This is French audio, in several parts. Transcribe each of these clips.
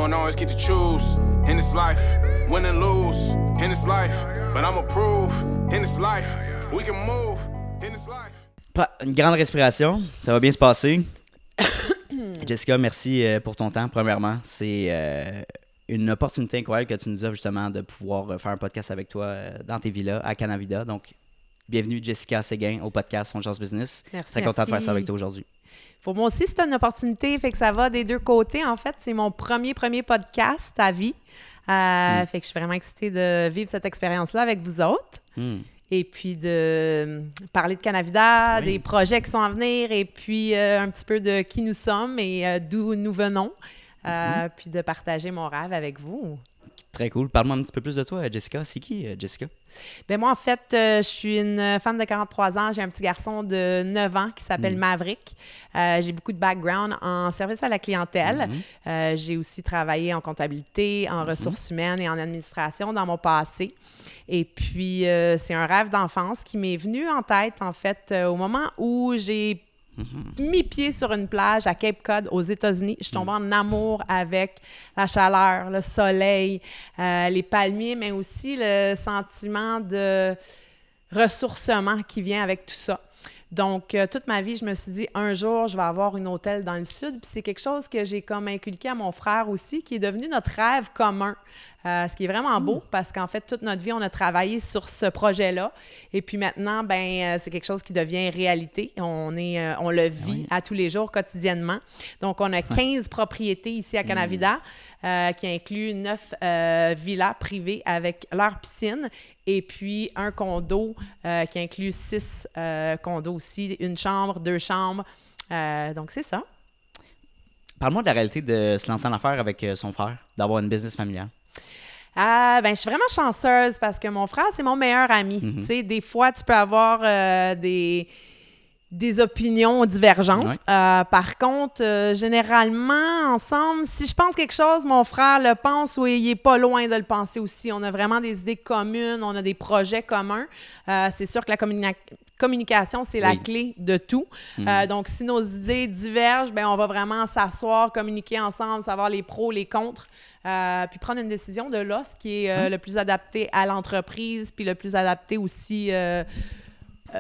don't always get to choose in this life, win and lose in this life, but I'ma prove in this life, we can move in this life. Une grande respiration, ça va bien se passer. Jessica, merci pour ton temps, premièrement. C'est une opportunité incroyable que tu nous offres justement de pouvoir faire un podcast avec toi dans tes villas à Canavida. Donc, bienvenue Jessica Séguin au podcast On Chance Business. Merci. Très content de faire ça avec toi aujourd'hui. Pour moi aussi, c'est une opportunité, fait que ça va des deux côtés. En fait, c'est mon premier podcast à vie. Fait que je suis vraiment excitée de vivre cette expérience-là avec vous autres. Et puis de parler de Canavida, des projets qui sont à venir, et puis un petit peu de qui nous sommes et d'où nous venons. Puis de partager mon rêve avec vous. Très cool. Parle-moi un petit peu plus de toi, Jessica. C'est qui, Jessica? Bien, moi, en fait, je suis une femme de 43 ans. J'ai un petit garçon de 9 ans qui s'appelle Maverick. J'ai beaucoup de background en service à la clientèle. J'ai aussi travaillé en comptabilité, en ressources humaines et en administration dans mon passé. Et puis, c'est un rêve d'enfance qui m'est venu en tête, en fait, au moment où j'ai mis pied sur une plage à Cape Cod, aux États-Unis. Je suis tombée en amour avec la chaleur, le soleil, les palmiers, mais aussi le sentiment de ressourcement qui vient avec tout ça. Donc, toute ma vie, je me suis dit, un jour, je vais avoir un hôtel dans le sud. Puis c'est quelque chose que j'ai comme inculqué à mon frère aussi, qui est devenu notre rêve commun. Ce qui est vraiment beau, parce qu'en fait, toute notre vie, on a travaillé sur ce projet-là. Et puis maintenant, c'est quelque chose qui devient réalité. On le vit à tous les jours, quotidiennement. Donc, on a 15 propriétés ici à Canavida, qui incluent 9 villas privées avec leur piscine. Et puis, un condo qui inclut 6 condos aussi, une chambre, 2 chambres. Donc, c'est ça. Parle-moi de la réalité de se lancer en affaires avec son frère, d'avoir une business familiale. Je suis vraiment chanceuse parce que mon frère, c'est mon meilleur ami. Tu sais, des fois, tu peux avoir des opinions divergentes. Par contre, généralement, ensemble, si je pense quelque chose, mon frère le pense ou il est pas loin de le penser aussi. On a vraiment des idées communes, on a des projets communs. C'est sûr que la communication, c'est la clé de tout. Donc, si nos idées divergent, on va vraiment s'asseoir, communiquer ensemble, savoir les pros, les contre, puis prendre une décision de là, ce qui est le plus adapté à l'entreprise, puis le plus adapté aussi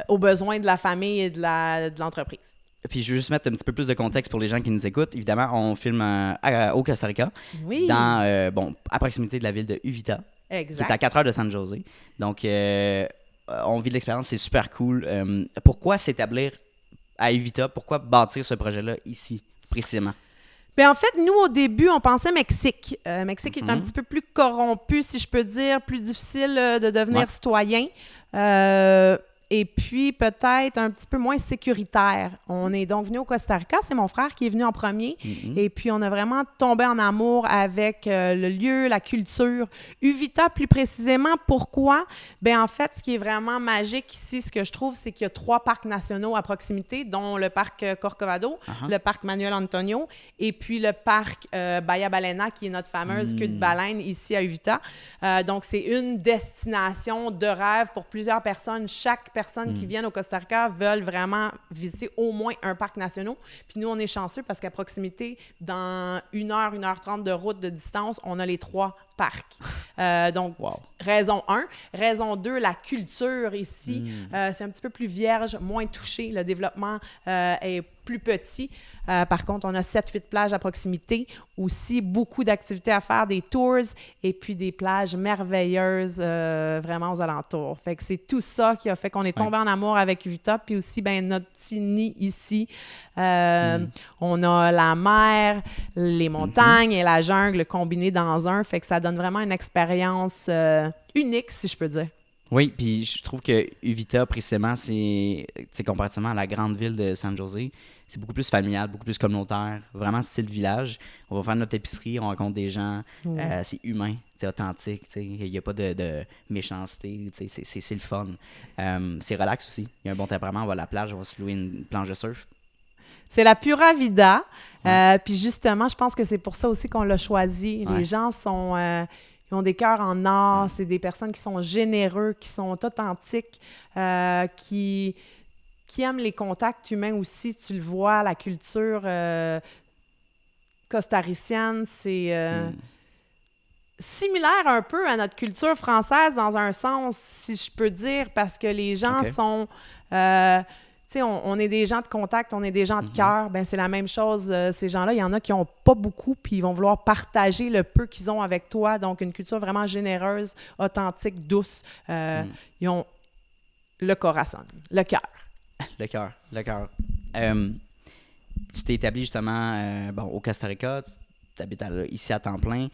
aux besoins de la famille et de l'entreprise. Puis je veux juste mettre un petit peu plus de contexte pour les gens qui nous écoutent. Évidemment, on filme au Costa Rica, à proximité de la ville de Uvita, exact, qui est à 4 heures de San José. Donc, on vit de l'expérience, c'est super cool. Pourquoi s'établir à Uvita? Pourquoi bâtir ce projet-là ici, précisément? Bien, en fait, nous, au début, on pensait Mexique. Mexique est un petit peu plus corrompu, si je peux dire, plus difficile de devenir citoyen. Et puis, peut-être un petit peu moins sécuritaire. On est donc venu au Costa Rica. C'est mon frère qui est venu en premier. Et puis, on a vraiment tombé en amour avec le lieu, la culture. Uvita, plus précisément, pourquoi? Bien, en fait, ce qui est vraiment magique ici, ce que je trouve, c'est qu'il y a 3 parcs nationaux à proximité, dont le parc Corcovado, le parc Manuel Antonio, et puis le parc Bahia Balena, qui est notre fameuse queue de baleine ici à Uvita. Donc, c'est une destination de rêve pour plusieurs personnes. Chaque personnes qui viennent au Costa Rica veulent vraiment visiter au moins un parc national. Puis nous, on est chanceux parce qu'à proximité, dans 1h30 de route de distance, on a les 3 parcs. Donc, raison 1. Raison 2, la culture ici, c'est un petit peu plus vierge, moins touché. Le développement est plus petit. Par contre, on a 7-8 plages à proximité. Aussi, beaucoup d'activités à faire, des tours et puis des plages merveilleuses vraiment aux alentours. Fait que c'est tout ça qui a fait qu'on est tombé en amour avec Uvita. Puis aussi, notre petit nid ici. On a la mer, les montagnes et la jungle combinés dans un. Fait que ça donne vraiment une expérience unique, si je peux dire. Oui, puis je trouve que Uvita, précisément, c'est comparativement à la grande ville de San José, c'est beaucoup plus familial, beaucoup plus communautaire, vraiment style village. On va faire notre épicerie, on rencontre des gens, c'est humain, c'est authentique, il n'y a pas de méchanceté, c'est le fun. C'est relax aussi, il y a un bon tempérament, on va à la plage, on va se louer une planche de surf. C'est la Pura Vida, puis justement, je pense que c'est pour ça aussi qu'on l'a choisi. Les gens ils ont des cœurs en or, c'est des personnes qui sont généreux, qui sont authentiques, qui aiment les contacts humains aussi. Tu le vois, la culture costaricienne, c'est similaire un peu à notre culture française dans un sens, si je peux dire, parce que les gens sont... tu sais, on est des gens de contact, on est des gens de cœur. Ben c'est la même chose. Ces gens-là, il y en a qui n'ont pas beaucoup, puis ils vont vouloir partager le peu qu'ils ont avec toi. Donc, une culture vraiment généreuse, authentique, douce. Ils ont le corazon, le cœur. Le cœur. Tu t'es établi justement au Costa Rica, tu habites ici à temps plein.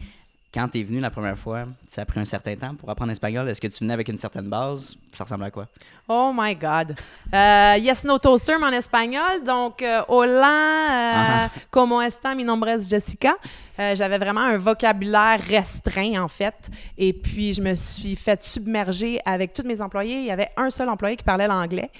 Quand tu es venu la première fois, ça a pris un certain temps pour apprendre l'espagnol. Est-ce que tu venais avec une certaine base? Ça ressemble à quoi? Oh my God! Yes, no toaster, mais en espagnol. Donc, hola, como está, mi nombre es Jessica. J'avais vraiment un vocabulaire restreint, en fait. Et puis, je me suis fait submerger avec tous mes employés. Il y avait un seul employé qui parlait l'anglais.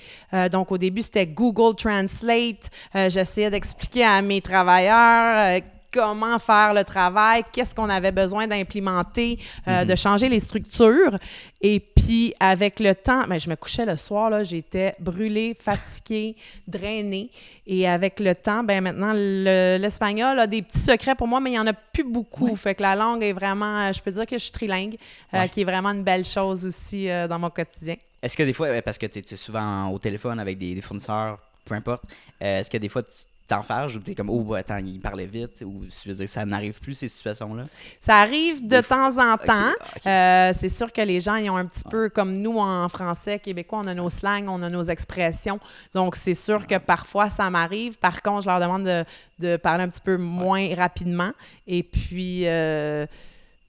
Donc, au début, c'était Google Translate. J'essayais d'expliquer à mes travailleurs comment faire le travail, qu'est-ce qu'on avait besoin d'implémenter, de changer les structures. Et puis, avec le temps, je me couchais le soir, là, j'étais brûlée, fatiguée, drainée. Et avec le temps, maintenant, l'espagnol a des petits secrets pour moi, mais il n'y en a plus beaucoup. Ouais. Fait que la langue est vraiment, je peux dire que je suis trilingue, qui est vraiment une belle chose aussi dans mon quotidien. Est-ce que des fois, parce que tu es souvent au téléphone avec des fournisseurs, peu importe, est-ce que des fois, tu t'enfarges ou t'es comme, oh, attends, il parlait vite, ou je veux dire, ça n'arrive plus, ces situations-là? Ça arrive de temps en temps. C'est sûr que les gens, ils ont un petit peu, comme nous en français, québécois, on a nos slangs, on a nos expressions. Donc, c'est sûr que parfois, ça m'arrive. Par contre, je leur demande de parler un petit peu moins rapidement. Et puis, je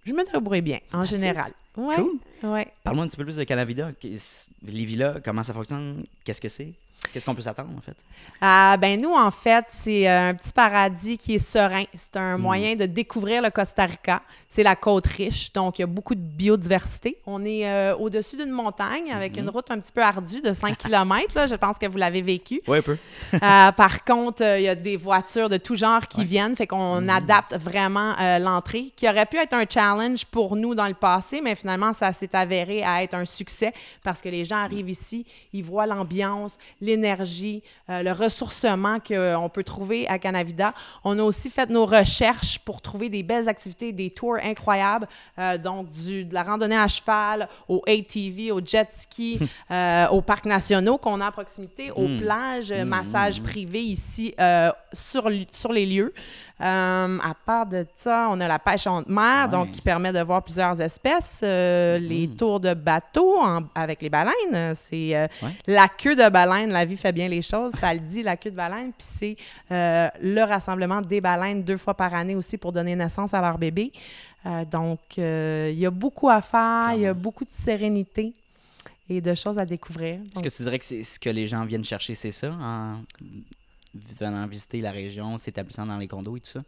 me débrouille bien, en général. Ouais. Cool. Ouais. Parle-moi un petit peu plus de Canavida. Les villas, comment ça fonctionne? Qu'est-ce que c'est? Qu'est-ce qu'on peut s'attendre, en fait? Nous, en fait, c'est un petit paradis qui est serein. C'est un moyen de découvrir le Costa Rica. C'est la côte riche, donc il y a beaucoup de biodiversité. On est au-dessus d'une montagne avec une route un petit peu ardue de 5 km. Là, je pense que vous l'avez vécu. Oui, un peu. Par contre, il y a des voitures de tout genre qui viennent, fait qu'on adapte vraiment l'entrée, qui aurait pu être un challenge pour nous dans le passé, mais finalement, ça s'est avéré à être un succès parce que les gens arrivent ici, ils voient l'ambiance, l'énergie, le ressourcement qu'on peut trouver à Canavida. On a aussi fait nos recherches pour trouver des belles activités, des tours incroyables, donc de la randonnée à cheval, au ATV, au jet ski, aux parcs nationaux qu'on a à proximité, aux plages, massages privés ici sur les lieux. À part de ça, on a la pêche en haute mer, donc qui permet de voir plusieurs espèces. Les tours de bateau avec les baleines, c'est la queue de baleine. La vie fait bien les choses, ça le dit, la queue de baleine. Puis c'est le rassemblement des baleines 2 fois par année aussi pour donner naissance à leur bébé. Donc, il y a beaucoup à faire, il y a beaucoup de sérénité et de choses à découvrir. Donc, est-ce que tu dirais que c'est ce que les gens viennent chercher, c'est ça, en venant visiter la région, s'établissant dans les condos et tout ça?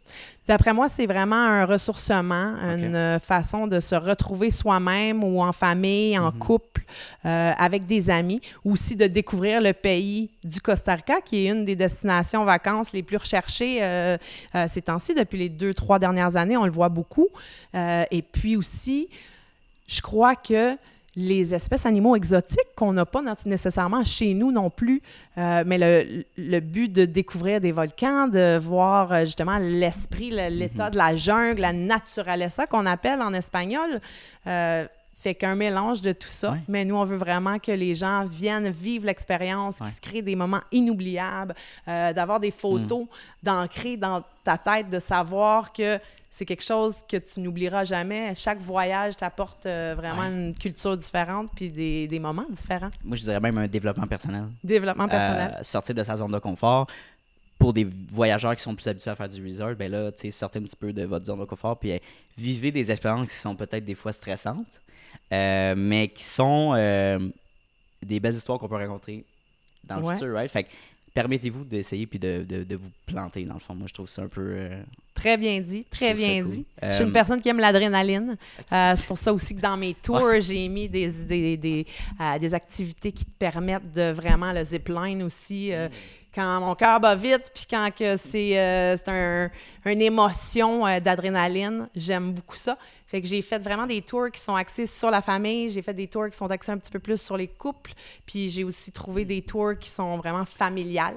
D'après moi, c'est vraiment un ressourcement, une façon de se retrouver soi-même ou en famille, en couple, avec des amis, ou aussi de découvrir le pays du Costa Rica, qui est une des destinations vacances les plus recherchées ces temps-ci. Depuis les 2-3 dernières années, on le voit beaucoup. Et puis aussi, je crois que les espèces animaux exotiques qu'on n'a pas nécessairement chez nous non plus, mais le but de découvrir des volcans, de voir justement l'esprit, l'état de la jungle, la naturaleza qu'on appelle en espagnol, fait qu'un mélange de tout ça. Mais nous, on veut vraiment que les gens viennent vivre l'expérience, qu'ils se créent des moments inoubliables, d'avoir des photos, d'ancrer dans ta tête, de savoir que c'est quelque chose que tu n'oublieras jamais. Chaque voyage t'apporte vraiment une culture différente puis des moments différents. Moi, je dirais même un développement personnel. Développement personnel. Sortir de sa zone de confort. Pour des voyageurs qui sont plus habitués à faire du resort, ben là, tu sais, sortez un petit peu de votre zone de confort puis vivez des expériences qui sont peut-être des fois stressantes, mais qui sont des belles histoires qu'on peut rencontrer dans le futur, right? Fait que permettez-vous d'essayer puis de vous planter, dans le fond. Moi, je trouve ça un peu... Très bien dit, très bien dit. Je suis une personne qui aime l'adrénaline. C'est pour ça aussi que dans mes tours, j'ai mis des activités qui te permettent de vraiment le zipline aussi. Quand mon cœur bat vite, puis quand que c'est une émotion d'adrénaline, j'aime beaucoup ça. Fait que j'ai fait vraiment des tours qui sont axés sur la famille, j'ai fait des tours qui sont axés un petit peu plus sur les couples, puis j'ai aussi trouvé des tours qui sont vraiment familiales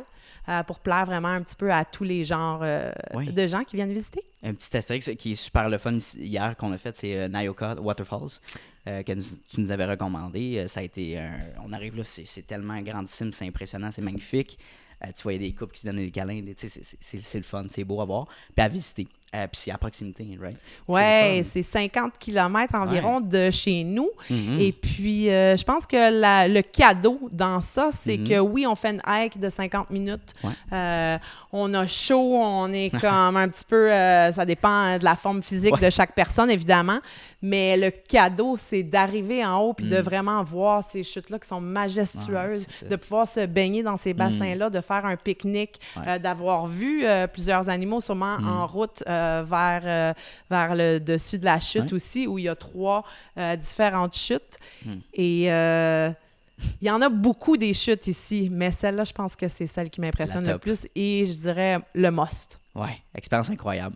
pour plaire vraiment un petit peu à tous les genres de gens qui viennent visiter. Un petit astérix qui est super le fun hier qu'on a fait, c'est Nyoka Waterfalls, que tu nous avais recommandé. Ça a été on arrive là, c'est tellement grandissime, c'est impressionnant, c'est magnifique. Tu voyais des couples qui se donnaient des câlins, c'est le fun, c'est beau à voir. Puis à visiter. Puis c'est à proximité, right? Ouais, c'est 50 km environ de chez nous. Mm-hmm. Et puis, je pense que le cadeau dans ça, c'est que oui, on fait une hike de 50 minutes. Ouais. On a chaud, on est comme un petit peu... ça dépend de la forme physique de chaque personne, évidemment. Mais le cadeau, c'est d'arriver en haut puis de vraiment voir ces chutes-là qui sont majestueuses, de pouvoir se baigner dans ces bassins-là, de faire un pique-nique, d'avoir vu plusieurs animaux sûrement en route vers le dessus de la chute aussi, où il y a 3 différentes chutes. Et il y en a beaucoup des chutes ici, mais celle-là, je pense que c'est celle qui m'impressionne le plus et je dirais le must. Ouais, expérience incroyable.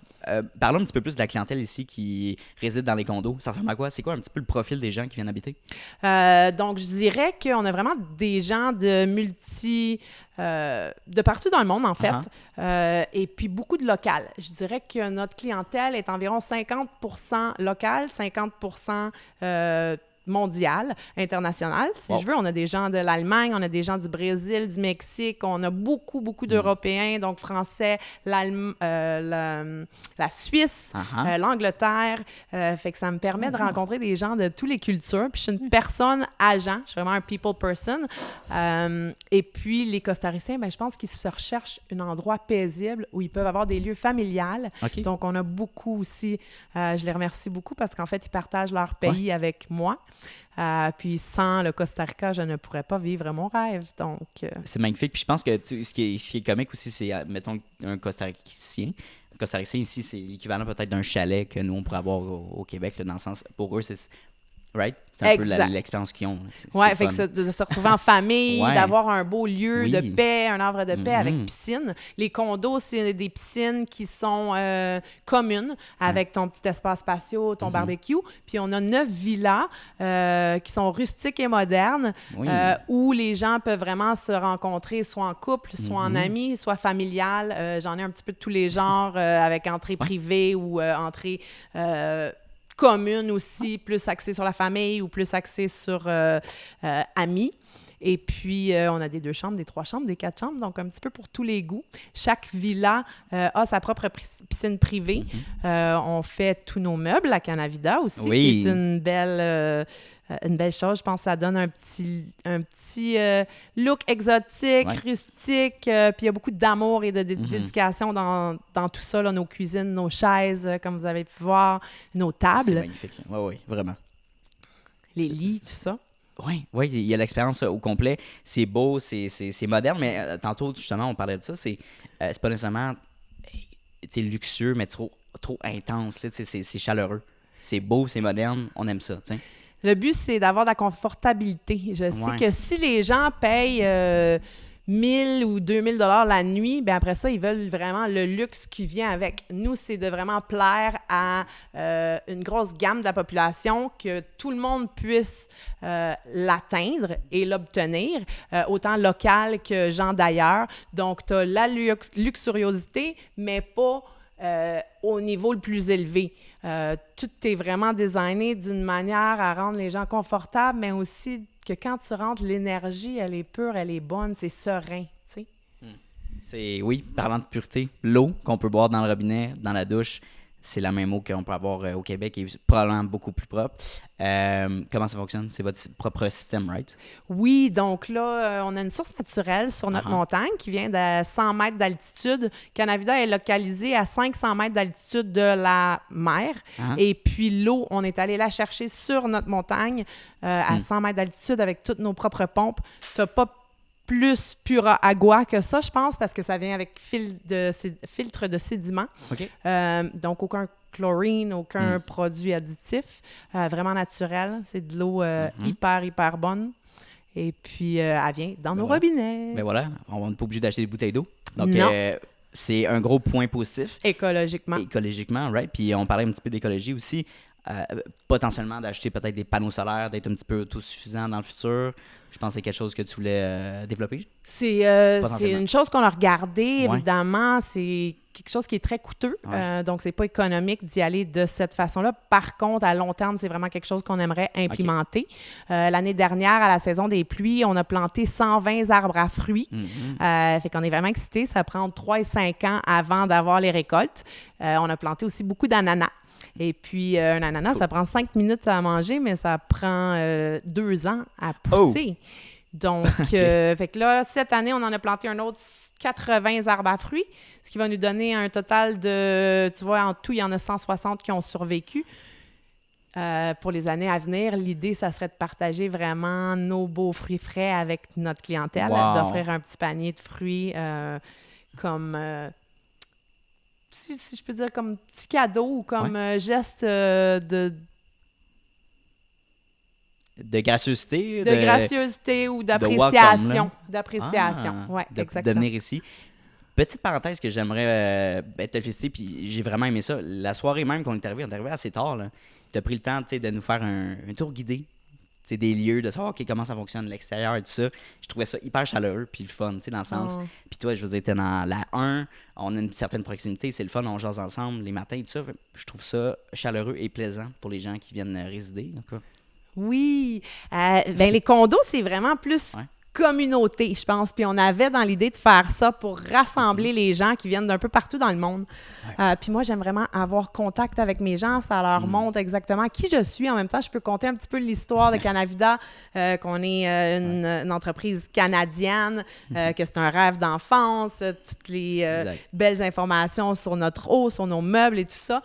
Parlons un petit peu plus de la clientèle ici qui réside dans les condos. Ça ressemble à quoi? C'est quoi un petit peu le profil des gens qui viennent habiter? Donc, je dirais qu'on a vraiment des gens de de partout dans le monde, en fait, et puis beaucoup de local. Je dirais que notre clientèle est environ 50% locale, 50% mondiale, internationale, si je veux. On a des gens de l'Allemagne, on a des gens du Brésil, du Mexique, on a beaucoup d'Européens, donc français, la Suisse, l'Angleterre. Fait que ça me permet de rencontrer des gens de toutes les cultures. Puis je suis une personne agent, je suis vraiment un people person. Et puis les Costariciens, je pense qu'ils se recherchent un endroit paisible où ils peuvent avoir des lieux familiales. Okay. Donc on a beaucoup aussi, je les remercie beaucoup parce qu'en fait, ils partagent leur pays avec moi. Puis sans le Costa Rica, je ne pourrais pas vivre mon rêve. Donc, c'est magnifique. Puis je pense que ce qui est comique aussi, c'est, mettons, un Costaricien. Un Costaricien ici, c'est l'équivalent peut-être d'un chalet que nous, on pourrait avoir au Québec, là, dans le sens, pour eux, c'est... Right? C'est un peu l'expérience qu'ils ont. Oui, fait que de se retrouver en famille, d'avoir un beau lieu de paix, un havre de paix avec piscine. Les condos, c'est des piscines qui sont communes avec ton petit espace patio, ton barbecue. Puis on a 9 villas qui sont rustiques et modernes où les gens peuvent vraiment se rencontrer soit en couple, soit en amis, soit familial. J'en ai un petit peu de tous les genres avec entrée privée ou entrée... commune aussi, plus axée sur la famille ou plus axée sur amis. Et puis, on a des 2 chambres, des 3 chambres, des 4 chambres, donc un petit peu pour tous les goûts. Chaque villa a sa propre piscine privée. On fait tous nos meubles à Canavida aussi, qui est une belle chose. Je pense que ça donne un petit look exotique, rustique. Puis il y a beaucoup d'amour et de dédication dans tout ça, là, nos cuisines, nos chaises, comme vous avez pu voir, nos tables. C'est magnifique. Oui, vraiment. Les lits, tout ça. Oui, il y a l'expérience au complet. C'est beau, c'est moderne, mais tantôt, justement, on parlait de ça. C'est pas nécessairement luxueux, mais trop intense. C'est chaleureux. C'est beau, c'est moderne. On aime ça. T'sais. Le but, c'est d'avoir de la confortabilité. Je sais que si les gens payent 1 000 ou 2 000 $ la nuit, bien après ça, ils veulent vraiment le luxe qui vient avec. Nous, c'est de vraiment plaire à une grosse gamme de la population, que tout le monde puisse l'atteindre et l'obtenir, autant local que gens d'ailleurs. Donc, tu as la luxuriosité, mais pas au niveau le plus élevé. Tout est vraiment designé d'une manière à rendre les gens confortables, mais aussi que quand tu rentres, l'énergie, elle est pure, elle est bonne, c'est serein, tu sais. Oui, parlant de pureté, l'eau qu'on peut boire dans le robinet, dans la douche, c'est la même eau qu'on peut avoir au Québec et probablement beaucoup plus propre. Comment ça fonctionne? C'est votre propre système, right? Oui, donc là, on a une source naturelle sur notre montagne qui vient de 100 mètres d'altitude. Canavida est localisé à 500 mètres d'altitude de la mer. Et puis l'eau, on est allé la chercher sur notre montagne à 100 mètres d'altitude avec toutes nos propres pompes. Tu n'as pas plus pura agua que ça, je pense, parce que ça vient avec filtre de sédiment. Okay. Donc, aucun chlorine, aucun produit additif. Vraiment naturel. C'est de l'eau hyper bonne. Et puis, elle vient dans nos robinets. Ben voilà, on n'est pas obligé d'acheter des bouteilles d'eau. Donc, c'est un gros point positif. Écologiquement, right? Puis, on parlait un petit peu d'écologie aussi. Potentiellement d'acheter peut-être des panneaux solaires, d'être un petit peu autosuffisant dans le futur. Je pense que c'est quelque chose que tu voulais développer. C'est une chose qu'on a regardée, évidemment. C'est quelque chose qui est très coûteux. Ouais. Donc, c'est pas économique d'y aller de cette façon-là. Par contre, à long terme, c'est vraiment quelque chose qu'on aimerait implémenter. L'année dernière, à la saison des pluies, on a planté 120 arbres à fruits. Fait qu'on est vraiment excités. Ça prend entre 3 et 5 ans avant d'avoir les récoltes. On a planté aussi beaucoup d'ananas. Et puis, un ananas, ça prend 5 minutes à manger, mais ça prend 2 ans à pousser. Donc, fait que là, cette année, on en a planté un autre 80 arbres à fruits, ce qui va nous donner un total de, tu vois, en tout, il y en a 160 qui ont survécu. Pour les années à venir, l'idée, ça serait de partager vraiment nos beaux fruits frais avec notre clientèle, d'offrir un petit panier de fruits comme, si je peux dire, comme petit cadeau ou comme geste de gracieuseté. De gracieuseté ou d'appréciation. Oui, exactement. De venir ici. Petite parenthèse que j'aimerais te féliciter, puis j'ai vraiment aimé ça. La soirée même qu'on est arrivé assez tard. Tu as pris le temps de nous faire un tour guidé des lieux, de savoir comment ça fonctionne, l'extérieur et tout ça. Je trouvais ça hyper chaleureux, puis le fun, dans le sens. Puis toi, je veux dire, t'es dans la 1, on a une certaine proximité, c'est le fun, on jase ensemble les matins et tout ça. Je trouve ça chaleureux et plaisant pour les gens qui viennent résider. Donc, oui. Les condos, c'est vraiment plus communauté, je pense. Puis on avait dans l'idée de faire ça pour rassembler les gens qui viennent d'un peu partout dans le monde. Puis moi, j'aime vraiment avoir contact avec mes gens. Ça leur montre exactement qui je suis. En même temps, je peux compter un petit peu l'histoire de Canavida, qu'on est une entreprise canadienne, que c'est un rêve d'enfance, toutes les belles informations sur notre eau, sur nos meubles et tout ça.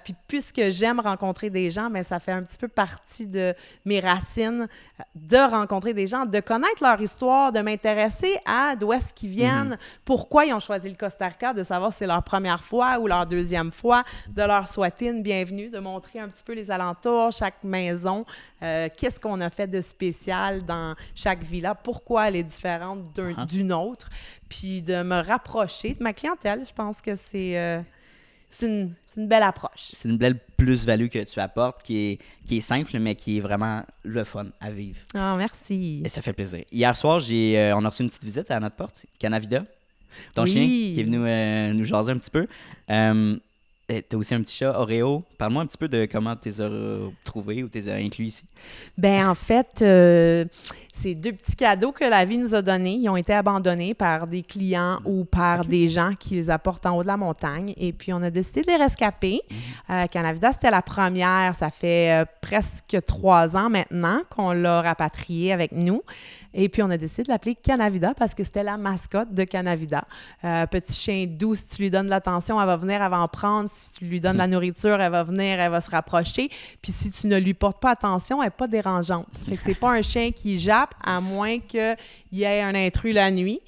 Puis puisque j'aime rencontrer des gens, mais ça fait un petit peu partie de mes racines de rencontrer des gens, de connaître leur histoire, de m'intéresser à d'où est-ce qu'ils viennent, pourquoi ils ont choisi le Costa Rica, de savoir si c'est leur première fois ou leur deuxième fois, de leur souhaiter une bienvenue, de montrer un petit peu les alentours, chaque maison, qu'est-ce qu'on a fait de spécial dans chaque villa, pourquoi elle est différente d'une autre, puis de me rapprocher de ma clientèle. Je pense que c'est une belle approche. C'est une belle plus-value que tu apportes, qui est simple, mais qui est vraiment le fun à vivre. Ah, merci. Et ça fait plaisir. Hier soir, on a reçu une petite visite à notre porte, Canavida, ton chien, qui est venu nous jaser un petit peu. T'as aussi un petit chat, Oreo. Parle-moi un petit peu de comment tu les as trouvés ou tu les as inclus ici. En fait, c'est 2 petits cadeaux que la vie nous a donnés. Ils ont été abandonnés par des clients ou par des gens qui les apportent en haut de la montagne. Et puis, on a décidé de les rescaper. Canavida, c'était la première. Ça fait presque 3 ans maintenant qu'on l'a rapatrié avec nous. Et puis, on a décidé de l'appeler Canavida parce que c'était la mascotte de Canavida. Petit chien doux, si tu lui donnes de l'attention, elle va venir, elle va en prendre. Si tu lui donnes de la nourriture, elle va venir, elle va se rapprocher. Puis si tu ne lui portes pas attention, elle n'est pas dérangeante. Fait que c'est pas un chien qui jappe, à moins qu'il y ait un intrus la nuit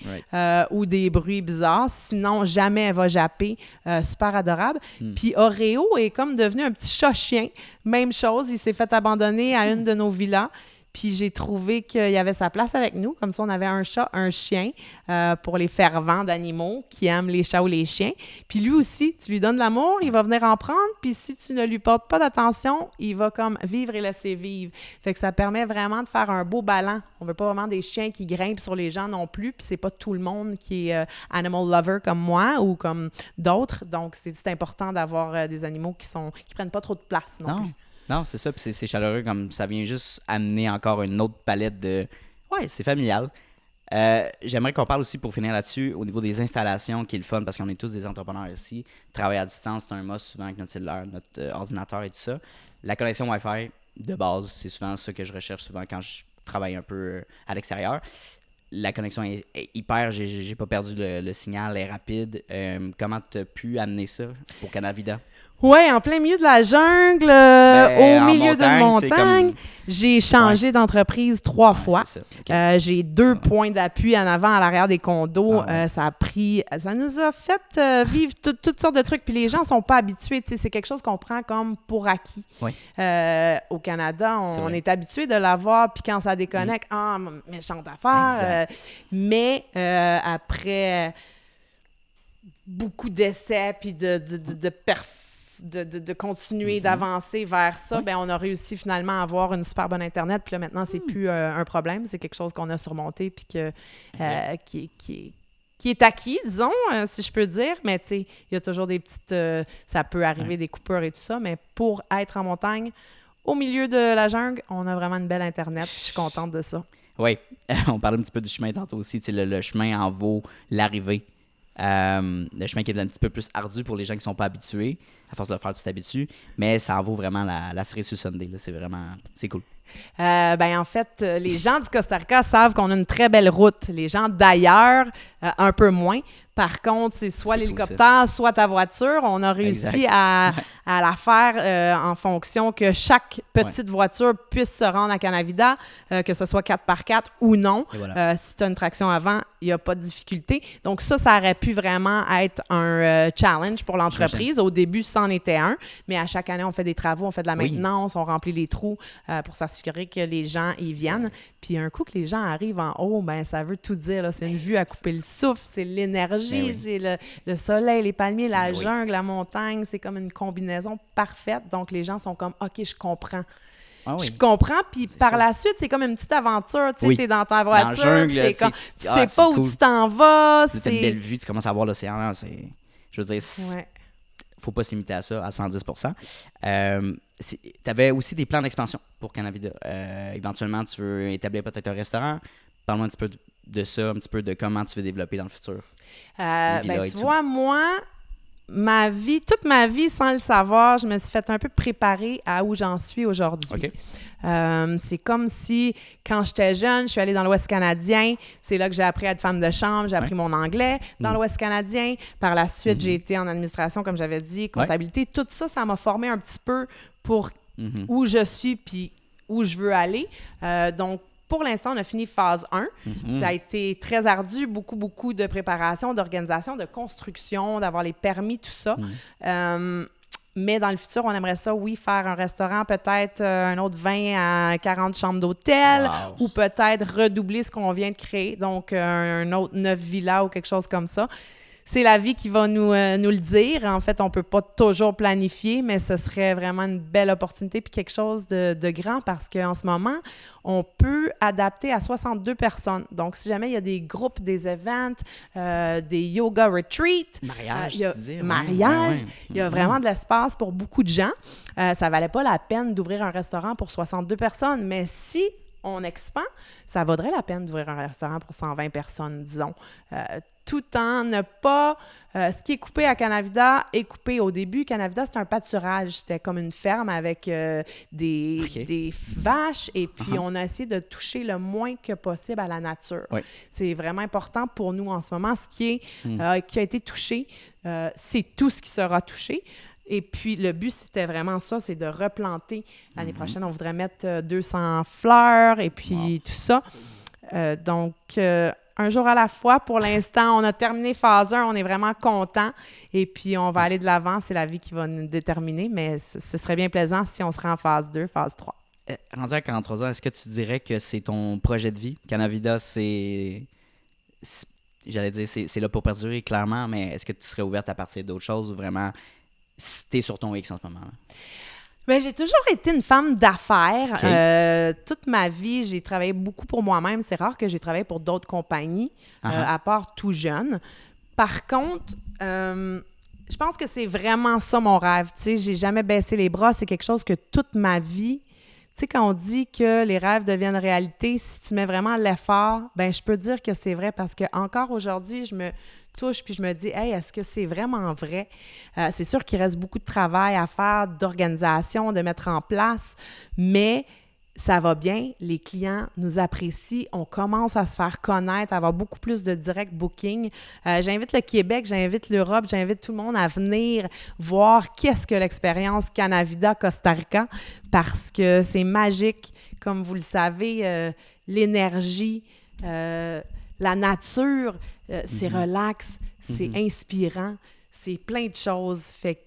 ou des bruits bizarres. Sinon, jamais elle va japper. Super adorable. Puis Oreo est comme devenu un petit chat-chien. Même chose, il s'est fait abandonner à une de nos villas. Puis j'ai trouvé qu'il y avait sa place avec nous. Comme ça, on avait un chat, un chien pour les fervents d'animaux qui aiment les chats ou les chiens. Puis lui aussi, tu lui donnes de l'amour, il va venir en prendre. Puis si tu ne lui portes pas d'attention, il va comme vivre et laisser vivre. Fait que ça permet vraiment de faire un beau ballon. On veut pas vraiment des chiens qui grimpent sur les gens non plus. Puis c'est pas tout le monde qui est animal lover comme moi ou comme d'autres. Donc c'est important d'avoir des animaux qui prennent pas trop de place non plus. Non, c'est ça, puis c'est chaleureux, comme ça vient juste amener encore une autre palette de... Ouais, c'est familial. J'aimerais qu'on parle aussi, pour finir là-dessus, au niveau des installations, qui est le fun, parce qu'on est tous des entrepreneurs ici. Travailler à distance, c'est un must souvent avec notre cellulaire, notre ordinateur et tout ça. La connexion Wi-Fi, de base, c'est souvent ça que je recherche souvent quand je travaille un peu à l'extérieur. La connexion est hyper, j'ai pas perdu le signal, elle est rapide. Comment tu as pu amener ça pour Canavida? Oui, en plein milieu de la jungle, au milieu d'une montagne. J'ai changé d'entreprise 3 fois. C'est ça. Okay. J'ai 2 points d'appui en avant, à l'arrière des condos. Ça nous a fait vivre toutes sortes de trucs. Puis les gens sont pas habitués. C'est quelque chose qu'on prend comme pour acquis. Oui. Au Canada, on est habitué de l'avoir. Puis quand ça déconnecte, méchante affaire. Mais après beaucoup d'essais puis de continuer d'avancer vers ça, on a réussi finalement à avoir une super bonne Internet. Puis là, maintenant, c'est plus un problème. C'est quelque chose qu'on a surmonté puis qui qui est acquis, disons, si je peux dire, mais tu sais, il y a toujours des petites... ça peut arriver, des coupures et tout ça, mais pour être en montagne, au milieu de la jungle, on a vraiment une belle Internet. Je suis contente de ça. Oui, on parlait un petit peu du chemin tantôt aussi. Le chemin en vaut l'arrivée. Le chemin qui est un petit peu plus ardu pour les gens qui ne sont pas habitués. À force de le faire, tu t'habitues. Mais ça en vaut vraiment la cerise sur Sunday. Là. C'est cool. En fait, les gens du Costa Rica savent qu'on a une très belle route. Les gens d'ailleurs, un peu moins. Par contre, c'est soit l'hélicoptère, soit ta voiture. On a réussi à la faire en fonction que chaque petite voiture puisse se rendre à Canavida, que ce soit 4x4 ou non. Voilà. Si tu as une traction avant, il n'y a pas de difficulté. Donc ça aurait pu vraiment être un challenge pour l'entreprise. Au début, c'en était un. Mais à chaque année, on fait des travaux, on fait de la maintenance, on remplit les trous pour s'assurer que les gens y viennent. Puis un coup que les gens arrivent en haut, ben ça veut tout dire. Là. C'est une vue à couper le souffle, c'est l'énergie, c'est le soleil, les palmiers, la jungle, la montagne. C'est comme une combinaison parfaite. Donc les gens sont comme « OK, je comprends ». Je comprends, puis par la suite, c'est comme une petite aventure. Tu sais, t'es dans ta voiture, tu sais pas où tu t'en vas. Tu as une belle vue, tu commences à voir l'océan. Je veux dire, faut pas s'imiter à ça à 110%. Tu avais aussi des plans d'expansion pour Canavida. Éventuellement, tu veux établir peut-être un restaurant. Parle-moi un petit peu de ça, un petit peu de comment tu veux développer dans le futur. Tu vois, moi, toute ma vie, sans le savoir, je me suis fait un peu préparer à où j'en suis aujourd'hui. Okay. C'est comme si, quand j'étais jeune, je suis allée dans l'Ouest canadien. C'est là que j'ai appris à être femme de chambre. J'ai appris mon anglais dans l'Ouest canadien. Par la suite, j'ai été en administration, comme j'avais dit, comptabilité. Tout ça, ça m'a formé un petit peu pour où je suis puis où je veux aller. Donc, pour l'instant, on a fini phase 1. Ça a été très ardu, beaucoup de préparation, d'organisation, de construction, d'avoir les permis, tout ça. Mais dans le futur, on aimerait ça, faire un restaurant, peut-être un autre 20 à 40 chambres d'hôtel, ou peut-être redoubler ce qu'on vient de créer, donc un autre 9 villas ou quelque chose comme ça. C'est la vie qui va nous le dire. En fait, on ne peut pas toujours planifier, mais ce serait vraiment une belle opportunité puis quelque chose de grand parce qu'en ce moment, on peut adapter à 62 personnes. Donc, si jamais il y a des groupes, des events, des yoga retreats, il y a vraiment de l'espace pour beaucoup de gens. Ça ne valait pas la peine d'ouvrir un restaurant pour 62 personnes, mais si on expand, ça vaudrait la peine d'ouvrir un restaurant pour 120 personnes, disons. Tout en ne pas... ce qui est coupé à Canavida est coupé. Au début, Canavida, c'était un pâturage. C'était comme une ferme avec des vaches. Et puis, on a essayé de toucher le moins que possible à la nature. C'est vraiment important pour nous en ce moment. Ce qui a été touché, c'est tout ce qui sera touché. Et puis, le but, c'était vraiment ça, c'est de replanter. L'année prochaine, on voudrait mettre 200 fleurs et puis tout ça. Donc, un jour à la fois. Pour l'instant, on a terminé phase 1. On est vraiment content. Et puis, on va aller de l'avant. C'est la vie qui va nous déterminer. Mais ce serait bien plaisant si on serait en phase 2, phase 3. Rendu à 43 ans, est-ce que tu dirais que c'est ton projet de vie? Canavida, j'allais dire, c'est là pour perdurer, clairement. Mais est-ce que tu serais ouverte à partir d'autres choses ou vraiment... T'es sur ton X en ce moment? Bien, j'ai toujours été une femme d'affaires. Okay. Toute ma vie, j'ai travaillé beaucoup pour moi-même. C'est rare que j'ai travaillé pour d'autres compagnies, à part tout jeune. Par contre, je pense que c'est vraiment ça mon rêve. Tu sais, j'ai jamais baissé les bras. C'est quelque chose que toute ma vie... Tu sais, quand on dit que les rêves deviennent réalité, si tu mets vraiment l'effort, ben je peux dire que c'est vrai parce que encore aujourd'hui, je me touche puis je me dis, hey, est-ce que c'est vraiment vrai? C'est sûr qu'il reste beaucoup de travail à faire, d'organisation, de mettre en place, mais ça va bien, les clients nous apprécient, on commence à se faire connaître, à avoir beaucoup plus de direct booking. J'invite le Québec, j'invite l'Europe, j'invite tout le monde à venir voir qu'est-ce que l'expérience Canavida Costa Rica parce que c'est magique, comme vous le savez, l'énergie, la nature, c'est relax, c'est inspirant, c'est plein de choses. Fait que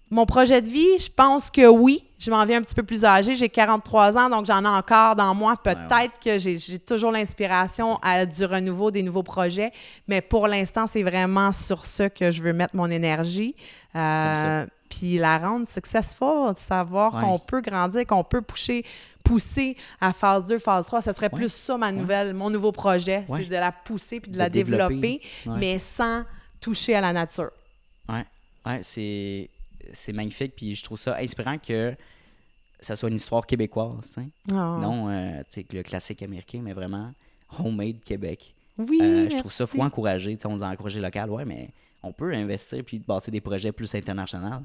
mon projet de vie, je pense que oui. Je m'en viens un petit peu plus âgée. J'ai 43 ans, donc j'en ai encore dans moi. Peut-être que j'ai toujours l'inspiration à du renouveau, des nouveaux projets. Mais pour l'instant, c'est vraiment sur ça que je veux mettre mon énergie. Puis la rendre successful, savoir qu'on peut grandir, qu'on peut pousser pousser à phase 2, phase 3. Ce serait plus ça, mon nouveau projet. Ouais. C'est de la pousser puis de De la développer, développer. Ouais. mais sans toucher à la nature. Ouais, c'est magnifique. Puis je trouve ça inspirant que ça soit une histoire québécoise. T'sais. Oh. Non, le classique américain, mais vraiment homemade Québec. Oui, Je trouve ça, merci. faut encourager. On dit encourager local, ouais, mais on peut investir puis bâtir des projets plus internationaux.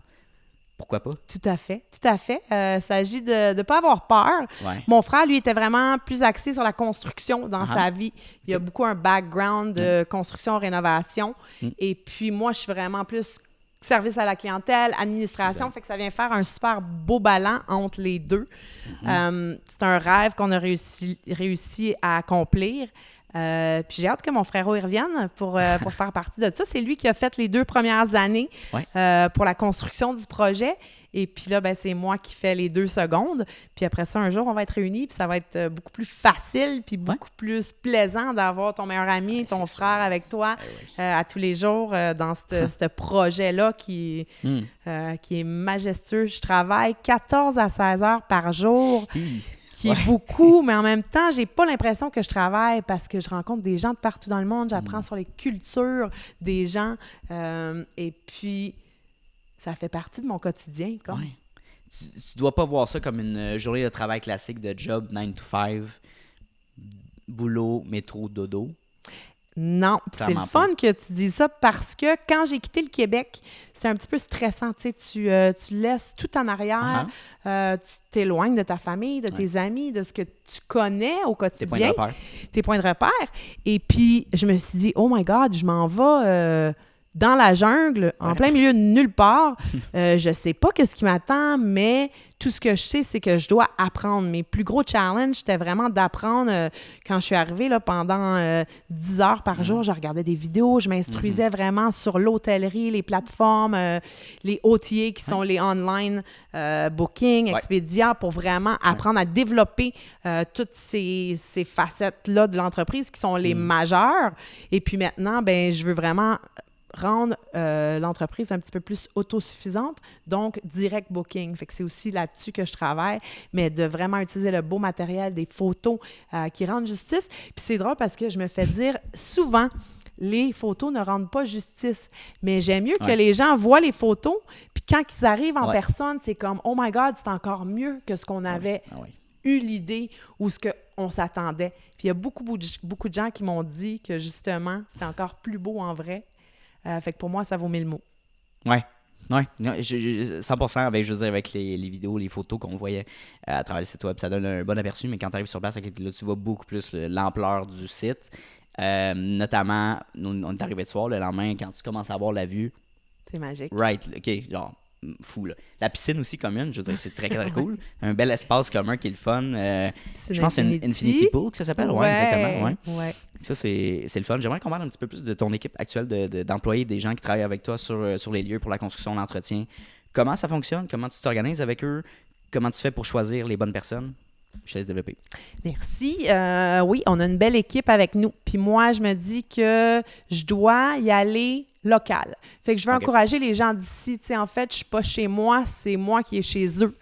Pourquoi pas? Tout à fait, tout à fait. Il s'agit de ne pas avoir peur. Ouais. Mon frère, lui, était vraiment plus axé sur la construction dans sa vie. Il a beaucoup un background de construction-rénovation. Et puis, moi, je suis vraiment plus service à la clientèle, administration. Exact. Fait que ça vient faire un super beau ballon entre les deux. C'est un rêve qu'on a réussi à accomplir. Puis j'ai hâte que mon frérot y revienne pour faire partie de ça. C'est lui qui a fait les 2 premières années pour la construction du projet. Et puis là, ben, c'est moi qui fais les 2 secondes. Puis après ça, un jour, on va être réunis. Puis ça va être beaucoup plus facile puis beaucoup plus plaisant d'avoir ton meilleur ami, ton frère avec toi à tous les jours dans ce projet-là qui est majestueux. Je travaille 14 à 16 heures par jour. Qui est beaucoup, mais en même temps, j'ai pas l'impression que je travaille parce que je rencontre des gens de partout dans le monde, j'apprends sur les cultures des gens, et puis ça fait partie de mon quotidien. Comme. Ouais. Tu dois pas voir ça comme une journée de travail classique de job 9 to 5, boulot, métro, dodo. Non, puis c'est le fun que tu dis ça parce que quand j'ai quitté le Québec, c'est un petit peu stressant. Tu sais, tu laisses tout en arrière, tu t'éloignes de ta famille, de tes amis, de ce que tu connais au quotidien. Tes points de repère. Et puis, je me suis dit, oh my God, je m'en vais dans la jungle, en plein milieu de nulle part. Je sais pas qu'est-ce qui m'attend, mais tout ce que je sais, c'est que je dois apprendre. Mes plus gros challenges, c'était vraiment d'apprendre. Quand je suis arrivée, là, pendant 10 heures par jour, je regardais des vidéos, je m'instruisais vraiment sur l'hôtellerie, les plateformes, les OTA qui sont les online booking, Expedia, pour vraiment apprendre à développer toutes ces facettes-là de l'entreprise qui sont les majeures. Et puis maintenant, ben, je veux vraiment rendre l'entreprise un petit peu plus autosuffisante, donc direct booking. Fait que c'est aussi là-dessus que je travaille, mais de vraiment utiliser le beau matériel, des photos qui rendent justice. Puis c'est drôle parce que je me fais dire souvent, les photos ne rendent pas justice, mais j'aime mieux que les gens voient les photos, puis quand ils arrivent en personne, c'est comme « Oh my God, c'est encore mieux que ce qu'on avait eu l'idée ou ce qu'on s'attendait. » Puis il y a beaucoup de gens qui m'ont dit que justement, c'est encore plus beau en vrai. Fait que pour moi, ça vaut 1000 mots. Ouais. 100%, avec, je veux dire, avec les vidéos, les photos qu'on voyait à travers le site web, ça donne un bon aperçu, mais quand tu arrives sur place, là, tu vois beaucoup plus l'ampleur du site. Notamment, on est arrivé de soir, le lendemain, quand tu commences à avoir la vue. C'est magique. Right, OK, genre, fou, là. La piscine aussi commune, je veux dire, c'est très, très cool. Un bel espace commun qui est le fun. Je pense que c'est Infinity Pool que ça s'appelle. Ouais, exactement. Ouais. Ça, c'est le fun. J'aimerais qu'on parle un petit peu plus de ton équipe actuelle d'employés, des gens qui travaillent avec toi sur les lieux pour la construction, l'entretien. Comment ça fonctionne? Comment tu t'organises avec eux? Comment tu fais pour choisir les bonnes personnes? Je te laisse développer. Merci. Oui, on a une belle équipe avec nous. Puis moi, je me dis que je dois y aller local. Fait que je veux encourager les gens d'ici. Tu sais, en fait, je suis pas chez moi, c'est moi qui est chez eux.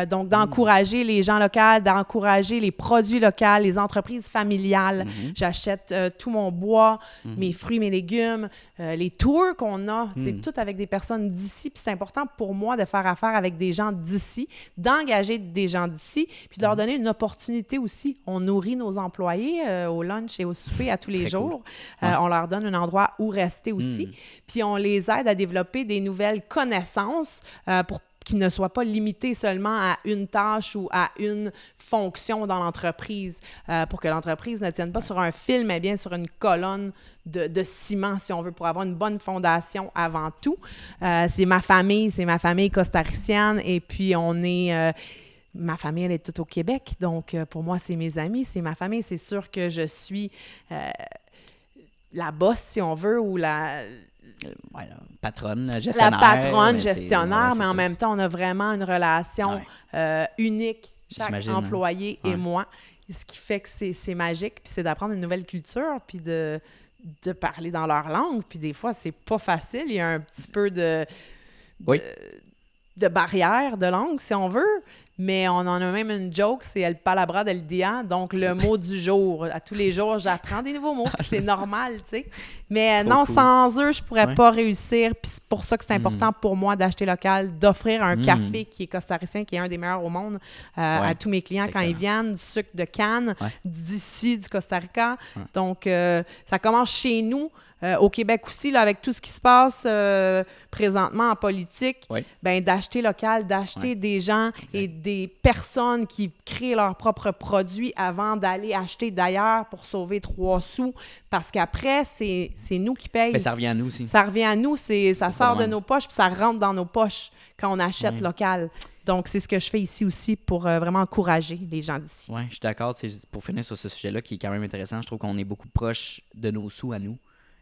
Donc, d'encourager les gens locaux, d'encourager les produits locaux, les entreprises familiales. J'achète tout mon bois, mes fruits, mes légumes, les tours qu'on a, c'est tout avec des personnes d'ici. Puis c'est important pour moi de faire affaire avec des gens d'ici, d'engager des gens d'ici, puis de leur donner une opportunité aussi. On nourrit nos employés au lunch et au souper à tous les jours. Cool. On leur donne un endroit où rester aussi. Puis on les aide à développer des nouvelles connaissances pour qui ne soient pas limitées seulement à une tâche ou à une fonction dans l'entreprise, pour que l'entreprise ne tienne pas sur un fil, mais bien sur une colonne de ciment, si on veut, pour avoir une bonne fondation avant tout. C'est ma famille costaricienne, et puis on est... ma famille, elle est toute au Québec, donc pour moi, c'est mes amis, c'est ma famille. C'est sûr que je suis la boss, si on veut, ou la patronne, gestionnaire. La patronne, gestionnaire, mais en même temps, on a vraiment une relation unique, chaque employé et moi. Ce qui fait que c'est magique, puis c'est d'apprendre une nouvelle culture, puis de parler dans leur langue. Puis des fois, c'est pas facile. Il y a un petit peu de barrière de langue, si on veut. Mais on en a même une joke, c'est El Palabra del Dia, donc le mot du jour. À tous les jours, j'apprends des nouveaux mots, puis c'est normal, tu sais. Mais non, cool. sans eux, je pourrais pas réussir. Puis c'est pour ça que c'est important pour moi d'acheter local, d'offrir un café qui est costaricien, qui est un des meilleurs au monde, à tous mes clients quand ils viennent, du sucre de canne, d'ici, du Costa Rica. Donc, ça commence chez nous. Au Québec aussi, là, avec tout ce qui se passe présentement en politique, ben, d'acheter local, d'acheter des gens et des personnes qui créent leurs propres produits avant d'aller acheter d'ailleurs pour sauver 3 sous. Parce qu'après, c'est nous qui payons. Ben, ça revient à nous aussi. Ça revient à nous, ça sort de nos poches puis ça rentre dans nos poches quand on achète local. Donc, c'est ce que je fais ici aussi pour vraiment encourager les gens d'ici. Oui, je suis d'accord. Pour finir sur ce sujet-là qui est quand même intéressant, je trouve qu'on est beaucoup proche de nos sous à nous.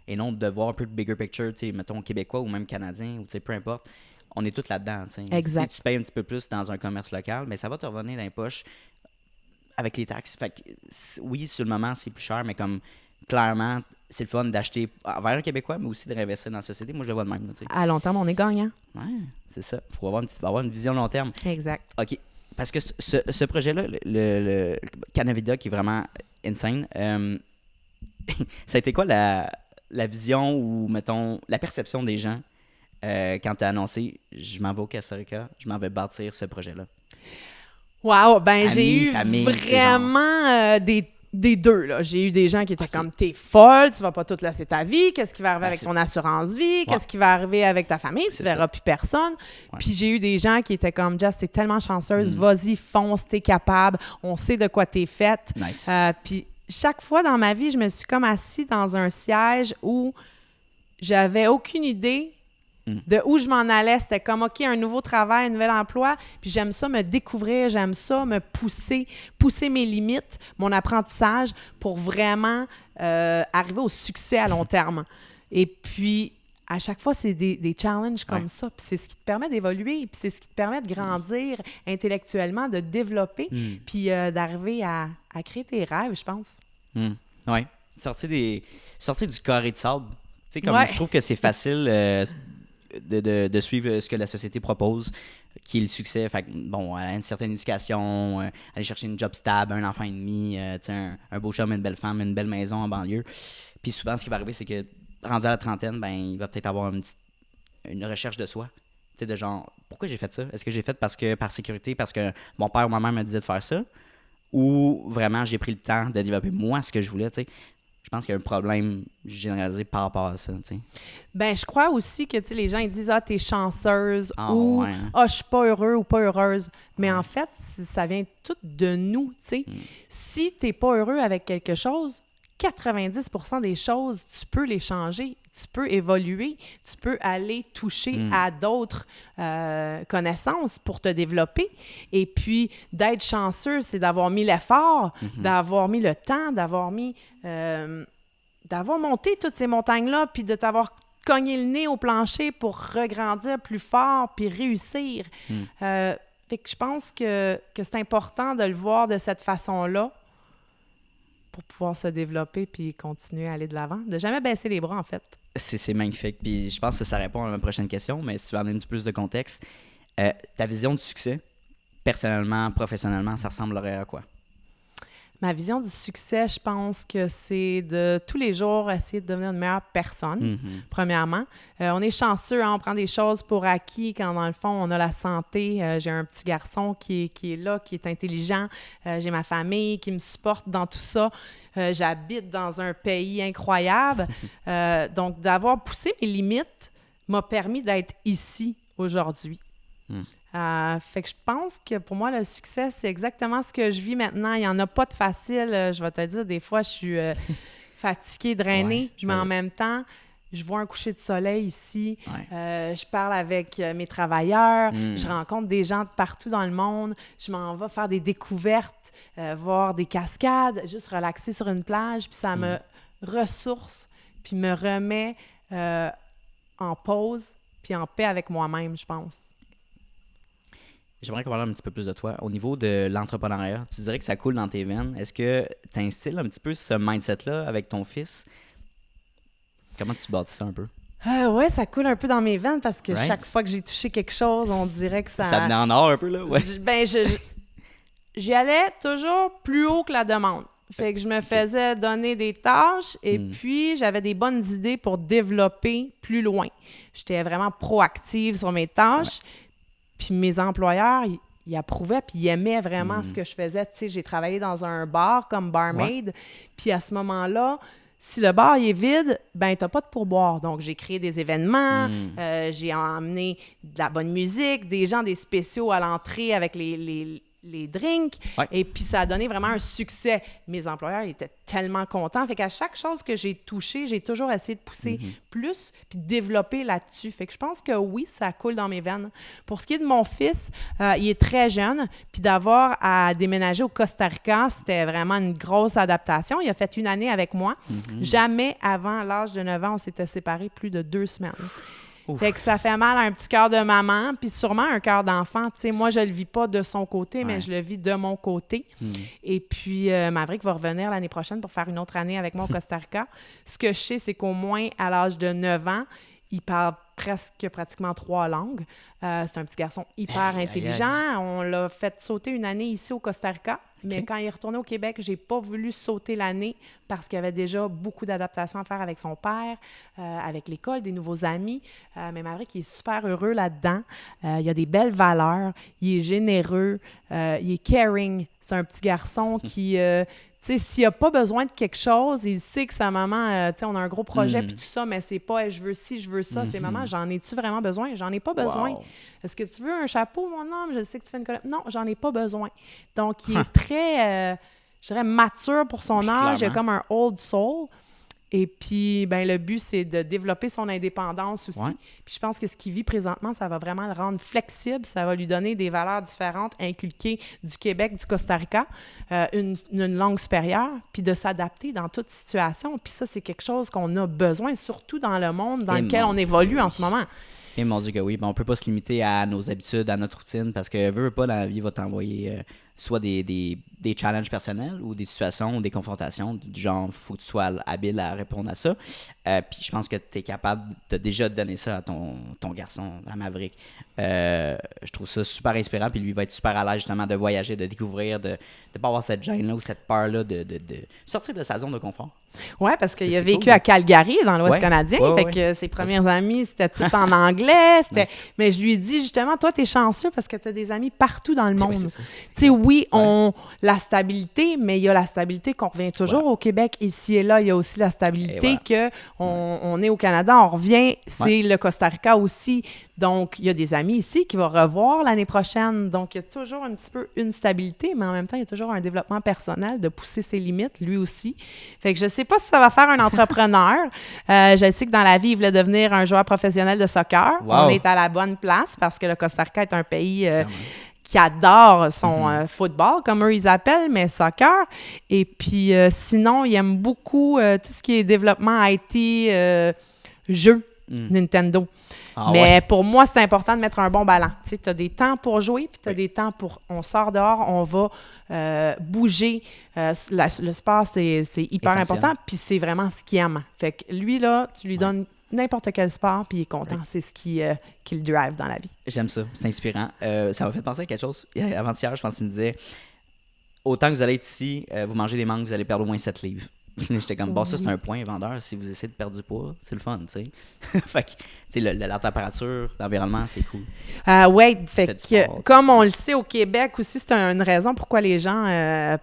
Et non de voir un peu de bigger picture, mettons québécois ou même canadien, ou peu importe. On est tous là-dedans. Exact. Si tu payes un petit peu plus dans un commerce local, mais ça va te revenir dans les poches avec les taxes. Fait que, oui, sur le moment, c'est plus cher, mais comme clairement, c'est le fun d'acheter envers un Québécois, mais aussi de réinvestir dans la société. Moi, je le vois de même. À long terme, on est gagnant. Oui, c'est ça. Il faut avoir une vision long terme. Exact. OK. Parce que ce projet-là, le Canavida, qui est vraiment insane, ça a été quoi la vision ou, mettons, la perception des gens quand tu as annoncé « Je m'en vais au Costa Rica, je m'en vais bâtir ce projet-là ». Wow! Ben, j'ai eu famille, vraiment des deux, là. J'ai eu des gens qui étaient comme « T'es folle, tu vas pas tout laisser ta vie, qu'est-ce qui va arriver avec ton assurance-vie, qu'est-ce qui va arriver avec ta famille, tu verras plus personne. » Puis j'ai eu des gens qui étaient comme « Jess, t'es tellement chanceuse, vas-y, fonce, t'es capable, on sait de quoi t'es faite. » Nice. Puis chaque fois dans ma vie, je me suis comme assise dans un siège où j'avais aucune idée de où je m'en allais. C'était comme, OK, un nouveau travail, un nouvel emploi. Puis j'aime ça me découvrir, j'aime ça me pousser mes limites, mon apprentissage pour vraiment arriver au succès à long terme. Et puis, à chaque fois, c'est des challenges comme ça. Puis c'est ce qui te permet d'évoluer, puis c'est ce qui te permet de grandir intellectuellement, de développer, puis d'arriver à créer tes rêves, je pense. Oui. Sortir du carré de sable. Tu sais, comme je trouve que c'est facile de suivre ce que la société propose, qui est le succès. Fait que, bon, une certaine éducation, aller chercher une job stable, un enfant et demi, un beau chum, une belle femme, une belle maison en banlieue. Puis souvent, ce qui va arriver, c'est que rendu à la trentaine, ben, il va peut-être avoir une recherche de soi. Tu sais, de genre, pourquoi j'ai fait ça? Est-ce que j'ai fait par sécurité, parce que mon père ou ma mère me disait de faire ça? Ou vraiment, j'ai pris le temps de développer moi ce que je voulais, tu sais? Je pense qu'il y a un problème généralisé par rapport à ça, tu sais. Ben, je crois aussi que, tu sais, les gens, ils disent « Ah, t'es chanceuse » ou « Ah, je suis pas heureux ou pas heureuse ». Mais en fait, ça vient tout de nous, tu sais. Si t'es pas heureux avec quelque chose, 90% des choses, tu peux les changer, tu peux évoluer, tu peux aller toucher à d'autres connaissances pour te développer. Et puis, d'être chanceux, c'est d'avoir mis l'effort, d'avoir mis le temps, d'avoir monté toutes ces montagnes-là, puis de t'avoir cogné le nez au plancher pour regrandir plus fort, puis réussir. Fait que je pense que c'est important de le voir de cette façon-là, pour pouvoir se développer puis continuer à aller de l'avant. De jamais baisser les bras, en fait. C'est magnifique. Puis je pense que ça répond à ma prochaine question, mais si tu veux amener un petit peu plus de contexte, ta vision du succès, personnellement, professionnellement, ça ressemblerait à quoi? Ma vision du succès, je pense que c'est de tous les jours essayer de devenir une meilleure personne, premièrement. On est chanceux, hein, on prend des choses pour acquis quand, dans le fond, on a la santé. J'ai un petit garçon qui est là, qui est intelligent. J'ai ma famille qui me supporte dans tout ça. J'habite dans un pays incroyable. Donc, d'avoir poussé mes limites m'a permis d'être ici aujourd'hui. Fait que je pense que pour moi, le succès, c'est exactement ce que je vis maintenant. Il n'y en a pas de facile. Je vais te dire, des fois, je suis fatiguée, drainée, mais en même temps, je vois un coucher de soleil ici. Je parle avec mes travailleurs. Je rencontre des gens de partout dans le monde. Je m'en vais faire des découvertes, voir des cascades, juste relaxer sur une plage. Puis ça me ressource, puis me remet en pause, puis en paix avec moi-même, je pense. J'aimerais qu'on parle un petit peu plus de toi. Au niveau de l'entrepreneuriat, tu dirais que ça coule dans tes veines. Est-ce que tu instilles un petit peu ce mindset-là avec ton fils? Comment tu bâtis ça un peu? Ouais, ça coule un peu dans mes veines parce que Right. chaque fois que j'ai touché quelque chose, on dirait que ça... Ça venait en or un peu, là? Ouais. J'y allais toujours plus haut que la demande. Fait que je me faisais donner des tâches et puis j'avais des bonnes idées pour développer plus loin. J'étais vraiment proactive sur mes tâches. Puis mes employeurs, ils approuvaient puis ils aimaient vraiment ce que je faisais. Tu sais, j'ai travaillé dans un bar comme barmaid. Puis à ce moment-là, si le bar il est vide, ben t'as pas de pourboire. Donc, j'ai créé des événements, j'ai emmené de la bonne musique, des spéciaux à l'entrée avec les drinks. Ouais. Et puis, ça a donné vraiment un succès. Mes employeurs étaient tellement contents. Fait qu'à chaque chose que j'ai touchée, j'ai toujours essayé de pousser plus puis de développer là-dessus. Fait que je pense que oui, ça coule dans mes veines. Pour ce qui est de mon fils, il est très jeune. Puis d'avoir à déménager au Costa Rica, c'était vraiment une grosse adaptation. Il a fait 1 année avec moi. Jamais avant l'âge de 9 ans, on s'était séparés plus de 2 semaines. Ouf. Fait que ça fait mal à un petit cœur de maman, puis sûrement un cœur d'enfant. Tu sais, moi, je le vis pas de son côté, mais je le vis de mon côté. Et puis, Maverick va revenir l'année prochaine pour faire une autre année avec moi au Costa Rica. Ce que je sais, c'est qu'au moins, à l'âge de 9 ans, il parle pratiquement 3 langues. C'est un petit garçon hyper intelligent. On l'a fait sauter 1 année ici au Costa Rica. Mais quand il est retourné au Québec, j'ai pas voulu sauter l'année parce qu'il y avait déjà beaucoup d'adaptations à faire avec son père, avec l'école, des nouveaux amis. Mais Maverick, il est super heureux là-dedans. Il a des belles valeurs. Il est généreux. Il est caring. C'est un petit garçon qui... tu sais, s'il n'a pas besoin de quelque chose, il sait que sa maman, tu sais, on a un gros projet puis tout ça, mais c'est pas hey, je veux ci, je veux ça. C'est maman, j'en ai-tu vraiment besoin? J'en ai pas besoin. Wow. Est-ce que tu veux un chapeau, mon homme? Je sais que tu fais une collègue. Non, j'en ai pas besoin. Donc, il est très, je dirais, mature pour son âge. Il a clairement. comme un old soul. Et puis, ben le but, c'est de développer son indépendance aussi. Ouais. Puis je pense que ce qu'il vit présentement, ça va vraiment le rendre flexible. Ça va lui donner des valeurs différentes, inculquées du Québec, du Costa Rica, une langue supérieure, puis de s'adapter dans toute situation. Puis ça, c'est quelque chose qu'on a besoin, surtout dans le monde dans Et lequel mon on Dieu, évolue oui. en ce moment. Et mon Dieu que oui, ben, on peut pas se limiter à nos habitudes, à notre routine, parce que veux pas, la vie va t'envoyer soit des challenges personnels ou des situations ou des confrontations du genre, faut que tu sois habile à répondre à ça. Puis je pense que tu es capable de déjà donner ça à ton garçon, à Maverick. Je trouve ça super inspirant, puis lui va être super à l'aise justement de voyager, de découvrir, de ne pas avoir cette gêne-là ou cette peur-là de sortir de sa zone de confort. Oui, parce qu'il a C'est vécu cool. à Calgary, dans l'Ouest Ouais. canadien. Ouais, fait ouais. que ses premiers amis, c'était tout en anglais. Nice. Mais je lui ai dit, justement, toi, t'es chanceux parce que t'as des amis partout dans le monde. Ouais, c'est ça. Tu sais, oui, la stabilité, mais il y a la stabilité qu'on revient toujours au Québec. Ici et là, il y a aussi la stabilité Et on est au Canada, on revient, c'est le Costa Rica aussi. Donc, il y a des amis ici qui vont revoir l'année prochaine. Donc, il y a toujours un petit peu une stabilité, mais en même temps, il y a toujours un développement personnel de pousser ses limites, lui aussi. Fait que je sais pas si ça va faire un entrepreneur. Je sais que dans la vie, il voulait devenir un joueur professionnel de soccer. Wow. On est à la bonne place parce que le Costa Rica est un pays qui adore son football, comme eux ils appellent, mais soccer. Et puis, sinon, il aime beaucoup tout ce qui est développement IT, jeux, Nintendo. Ah, mais ouais. pour moi, c'est important de mettre un bon ballon. Tu sais, tu as des temps pour jouer, puis tu as des temps pour... On sort dehors, on va bouger. Le sport, c'est hyper Essentiel. important, puis c'est vraiment ce qu'il aime. Fait que lui, là, tu lui donnes n'importe quel sport, puis il est content. C'est ce qui le drive dans la vie. J'aime ça, c'est inspirant. Ça m'a fait penser à quelque chose. Avant-hier, je pense qu'il me disait autant que vous allez être ici, vous mangez des mangues, vous allez perdre au moins 7 livres. J'étais comme, bon, ça, c'est un point vendeur. Si vous essayez de perdre du poids, c'est le fun, tu sais. Fait que, tu sais, la température, l'environnement, c'est cool. Oui, fait Faites du que, sport, comme on le sait au Québec aussi, c'est une raison pourquoi les gens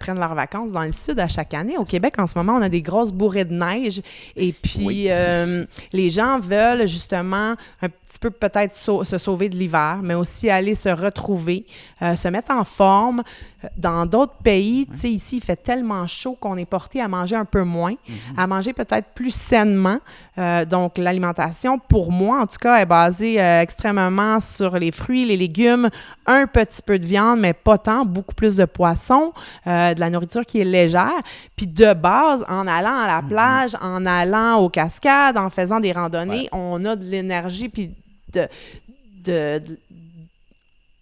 prennent leurs vacances dans le sud à chaque année. Au Québec, en ce moment, on a des grosses bourrées de neige et puis les gens veulent justement un petit peu peut-être se sauver de l'hiver, mais aussi aller se retrouver, se mettre en forme. Dans d'autres pays, tu sais, ici, il fait tellement chaud qu'on est porté à manger un peu moins, à manger peut-être plus sainement. Donc, l'alimentation, pour moi, en tout cas, est basée extrêmement sur les fruits, les légumes, un petit peu de viande, mais pas tant, beaucoup plus de poissons, de la nourriture qui est légère. Puis de base, en allant à la plage, en allant aux cascades, en faisant des randonnées, on a de l'énergie, puis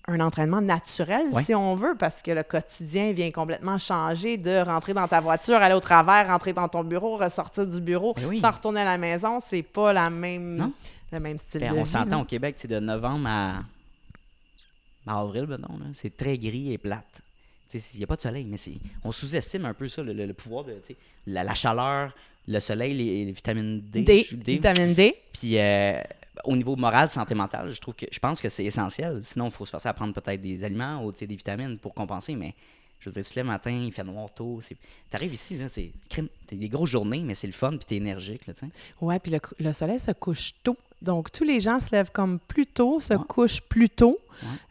un entraînement naturel, Ouais. si on veut, parce que le quotidien vient complètement changer de rentrer dans ta voiture, aller au travers, rentrer dans ton bureau, ressortir du bureau, Ben oui. sans retourner à la maison. C'est pas Non. le même style Ben, de on vie. s'entend là. au Québec, de novembre à avril, mettons, là, c'est très gris et plate. Il n'y a pas de soleil, mais on sous-estime un peu ça, le pouvoir de la chaleur, le soleil, les vitamines D. Vitamine D. Puis au niveau moral, santé mentale, je pense que c'est essentiel. Sinon, il faut se forcer à prendre peut-être des aliments ou des vitamines pour compenser. Mais je veux dire, tu te lèves le matin, il fait noir tôt. T'arrives ici, là, t'as des grosses journées, mais c'est le fun, puis t'es énergique. Là, Oui, puis le soleil se couche tôt. Donc, tous les gens se lèvent comme plus tôt, se couchent plus tôt.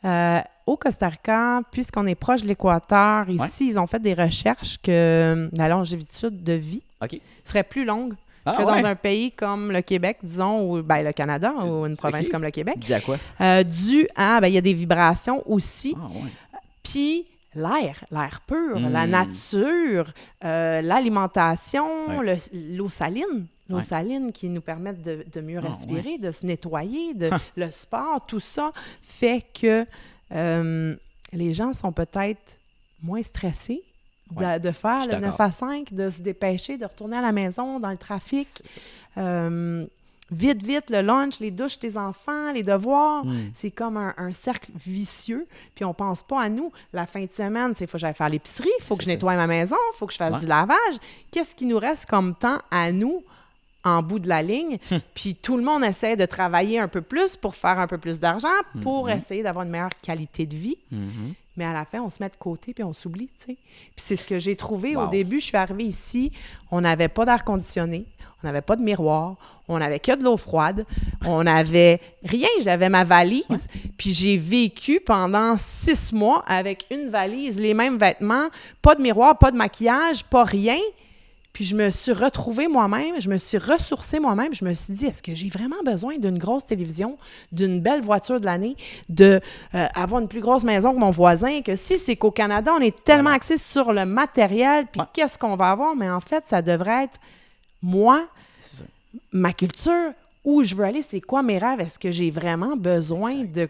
Ouais. Au Costa Rica, puisqu'on est proche de l'équateur, ici, ils ont fait des recherches que la longévité de vie OK. serait plus longue Ah, que ouais. dans un pays comme le Québec, disons, ou le Canada, ou une province OK. comme le Québec, Dis à quoi? dû à, il y a des vibrations aussi, Ah, ouais. puis l'air pur, la nature, l'alimentation, Ouais. l'eau saline. L'eau Ouais. saline qui nous permet de mieux Ah, respirer, de se nettoyer, le sport, tout ça fait que les gens sont peut-être moins stressés de faire Je suis le 9 d'accord. à 5, de se dépêcher, de retourner à la maison dans le trafic. C'est ça. Vite, le lunch, les douches des enfants, les devoirs, Mm. c'est comme un cercle vicieux. Puis on pense pas à nous. La fin de semaine, il faut que j'aille faire l'épicerie, il faut que je C'est ça. nettoie ma maison, il faut que je fasse Ouais. du lavage. Qu'est-ce qui nous reste comme temps à nous en bout de la ligne? Puis tout le monde essaie de travailler un peu plus pour faire un peu plus d'argent, pour essayer d'avoir une meilleure qualité de vie. Mhm. Mais à la fin, on se met de côté puis on s'oublie, tu sais. Puis c'est ce que j'ai trouvé au Wow. début. Je suis arrivée ici, on n'avait pas d'air conditionné, on n'avait pas de miroir, on n'avait que de l'eau froide, on n'avait rien. J'avais ma valise, puis j'ai vécu pendant 6 mois avec une valise, les mêmes vêtements, pas de miroir, pas de maquillage, pas rien. Puis je me suis retrouvée moi-même, je me suis ressourcée moi-même, je me suis dit, est-ce que j'ai vraiment besoin d'une grosse télévision, d'une belle voiture de l'année, d'avoir une plus grosse maison que mon voisin, que si c'est qu'au Canada, on est tellement axé sur le matériel, puis Ouais. qu'est-ce qu'on va avoir, mais en fait, ça devrait être moi, C'est ça. ma culture, où je veux aller, c'est quoi mes rêves, est-ce que j'ai vraiment besoin de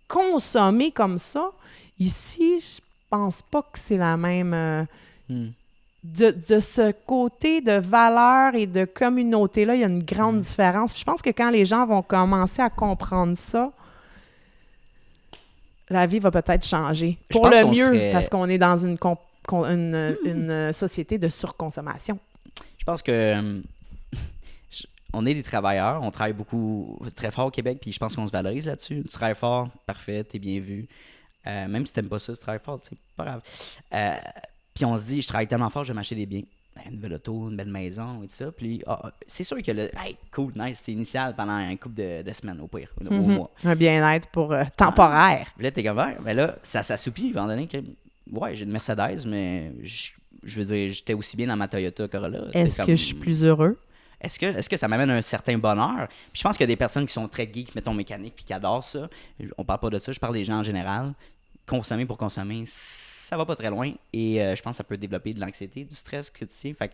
consommer comme ça? Ici, je pense pas que c'est la même... De ce côté de valeur et de communauté-là, il y a une grande différence. Puis je pense que quand les gens vont commencer à comprendre ça, la vie va peut-être changer. Je Pour pense le qu'on mieux, serait- parce qu'on est dans une société de surconsommation. Je pense que on est des travailleurs, on travaille beaucoup, très fort au Québec, puis je pense qu'on se valorise là-dessus. Tu travailles fort, parfait, t'es bien vu. Même si t'aimes pas ça, tu travailles fort, c'est pas grave. Puis on se dit, je travaille tellement fort, je vais m'acheter des biens. Une nouvelle auto, une belle maison et tout ça. Puis c'est sûr que hey, cool, nice, c'est initial pendant un couple de semaines au pire, au mois. Un bien-être pour temporaire. Puis là, t'es comme, ouais, mais là, ça s'assouplit, étant donné que, ouais, j'ai une Mercedes, mais je veux dire, j'étais aussi bien dans ma Toyota Corolla. Est-ce que je suis plus heureux? Est-ce que ça m'amène un certain bonheur? Puis je pense qu'il y a des personnes qui sont très geeks, mettons mécaniques, puis qui adorent ça. On parle pas de ça, je parle des gens en général. Consommer pour consommer, ça va pas très loin. Et je pense que ça peut développer de l'anxiété, du stress quotidien. Fait que,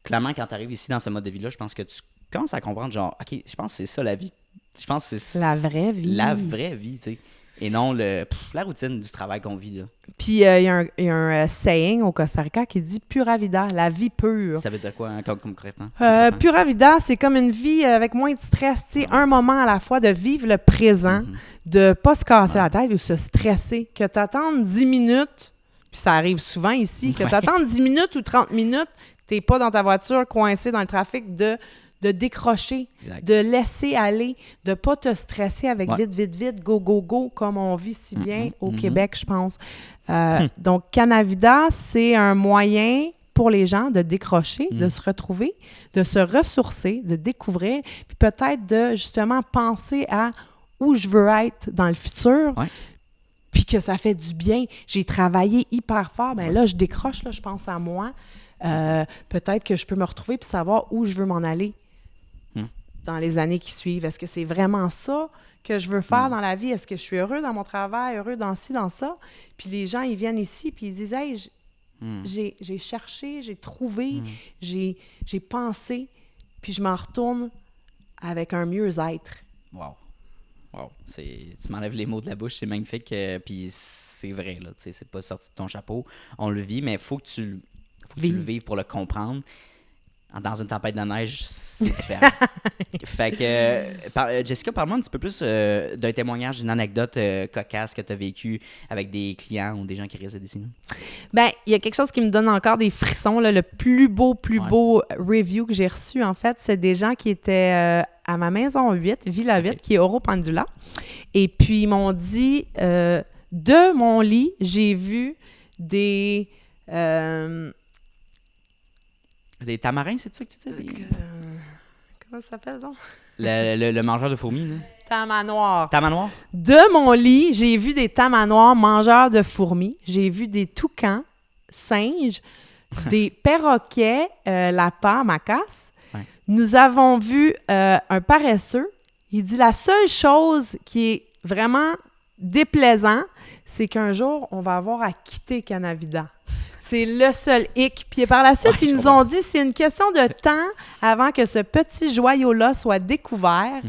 clairement, quand tu arrives ici dans ce mode de vie-là, je pense que tu commences à comprendre, genre, OK, je pense que c'est ça la vie. Je pense que c'est La vraie vie. La vraie vie, tu sais. Et non la routine du travail qu'on vit, là. Puis il y a un saying au Costa Rica qui dit Pura vida, la vie pure. Ça veut dire quoi, hein, concrètement? Pura vida, c'est comme une vie avec moins de stress, tu sais, un moment à la fois de vivre le présent, de pas se casser la tête ou se stresser, que t'attendes 10 minutes, puis ça arrive souvent ici, que t'attendes 10 minutes ou 30 minutes, t'es pas dans ta voiture coincé dans le trafic, de décrocher, Exact. de laisser aller, de pas te stresser avec Ouais. vite, go, comme on vit si bien au Québec, je pense. Donc, Canavida, c'est un moyen pour les gens de décrocher, de se retrouver, de se ressourcer, de découvrir, puis peut-être de justement penser à où je veux être dans le futur, Ouais. puis que ça fait du bien. J'ai travaillé hyper fort, ben là, je décroche, là, je pense à moi. Peut-être que je peux me retrouver puis savoir où je veux m'en aller dans les années qui suivent. Est-ce que c'est vraiment ça que je veux faire dans la vie? Est-ce que je suis heureux dans mon travail, heureux dans ci, dans ça? Puis les gens, ils viennent ici puis ils disent « Hey, j'ai cherché, j'ai trouvé, j'ai pensé, puis je m'en retourne avec un mieux-être. » Wow. Wow. Tu m'enlèves les mots de la bouche, c'est magnifique. Puis c'est vrai, là. C'est pas sorti de ton chapeau. On le vit, mais il faut que tu le vives pour le comprendre. Dans une tempête de neige, c'est différent. Fait que, Jessica, parle-moi un petit peu plus d'un témoignage, d'une anecdote cocasse que tu as vécue avec des clients ou des gens qui résident ici. Ben, il y a quelque chose qui me donne encore des frissons. Là. Le plus beau review que j'ai reçu, en fait, c'est des gens qui étaient à ma maison 8, Villa 8, qui est Oro Pendula. Et puis, ils m'ont dit, de mon lit, j'ai vu des... Des tamarins, c'est ça que tu dis? Comment ça s'appelle, donc? Le mangeur de fourmis, là. Tamanoirs. Tamanoir? De mon lit, j'ai vu des tamanoirs mangeurs de fourmis. J'ai vu des toucans, singes, des perroquets, lapins, macaques. Ouais. Nous avons vu un paresseux. Il dit la seule chose qui est vraiment déplaisant, c'est qu'un jour, on va avoir à quitter Canavida. C'est le seul hic. Puis par la suite, ils nous ont dit c'est une question de temps avant que ce petit joyau-là soit découvert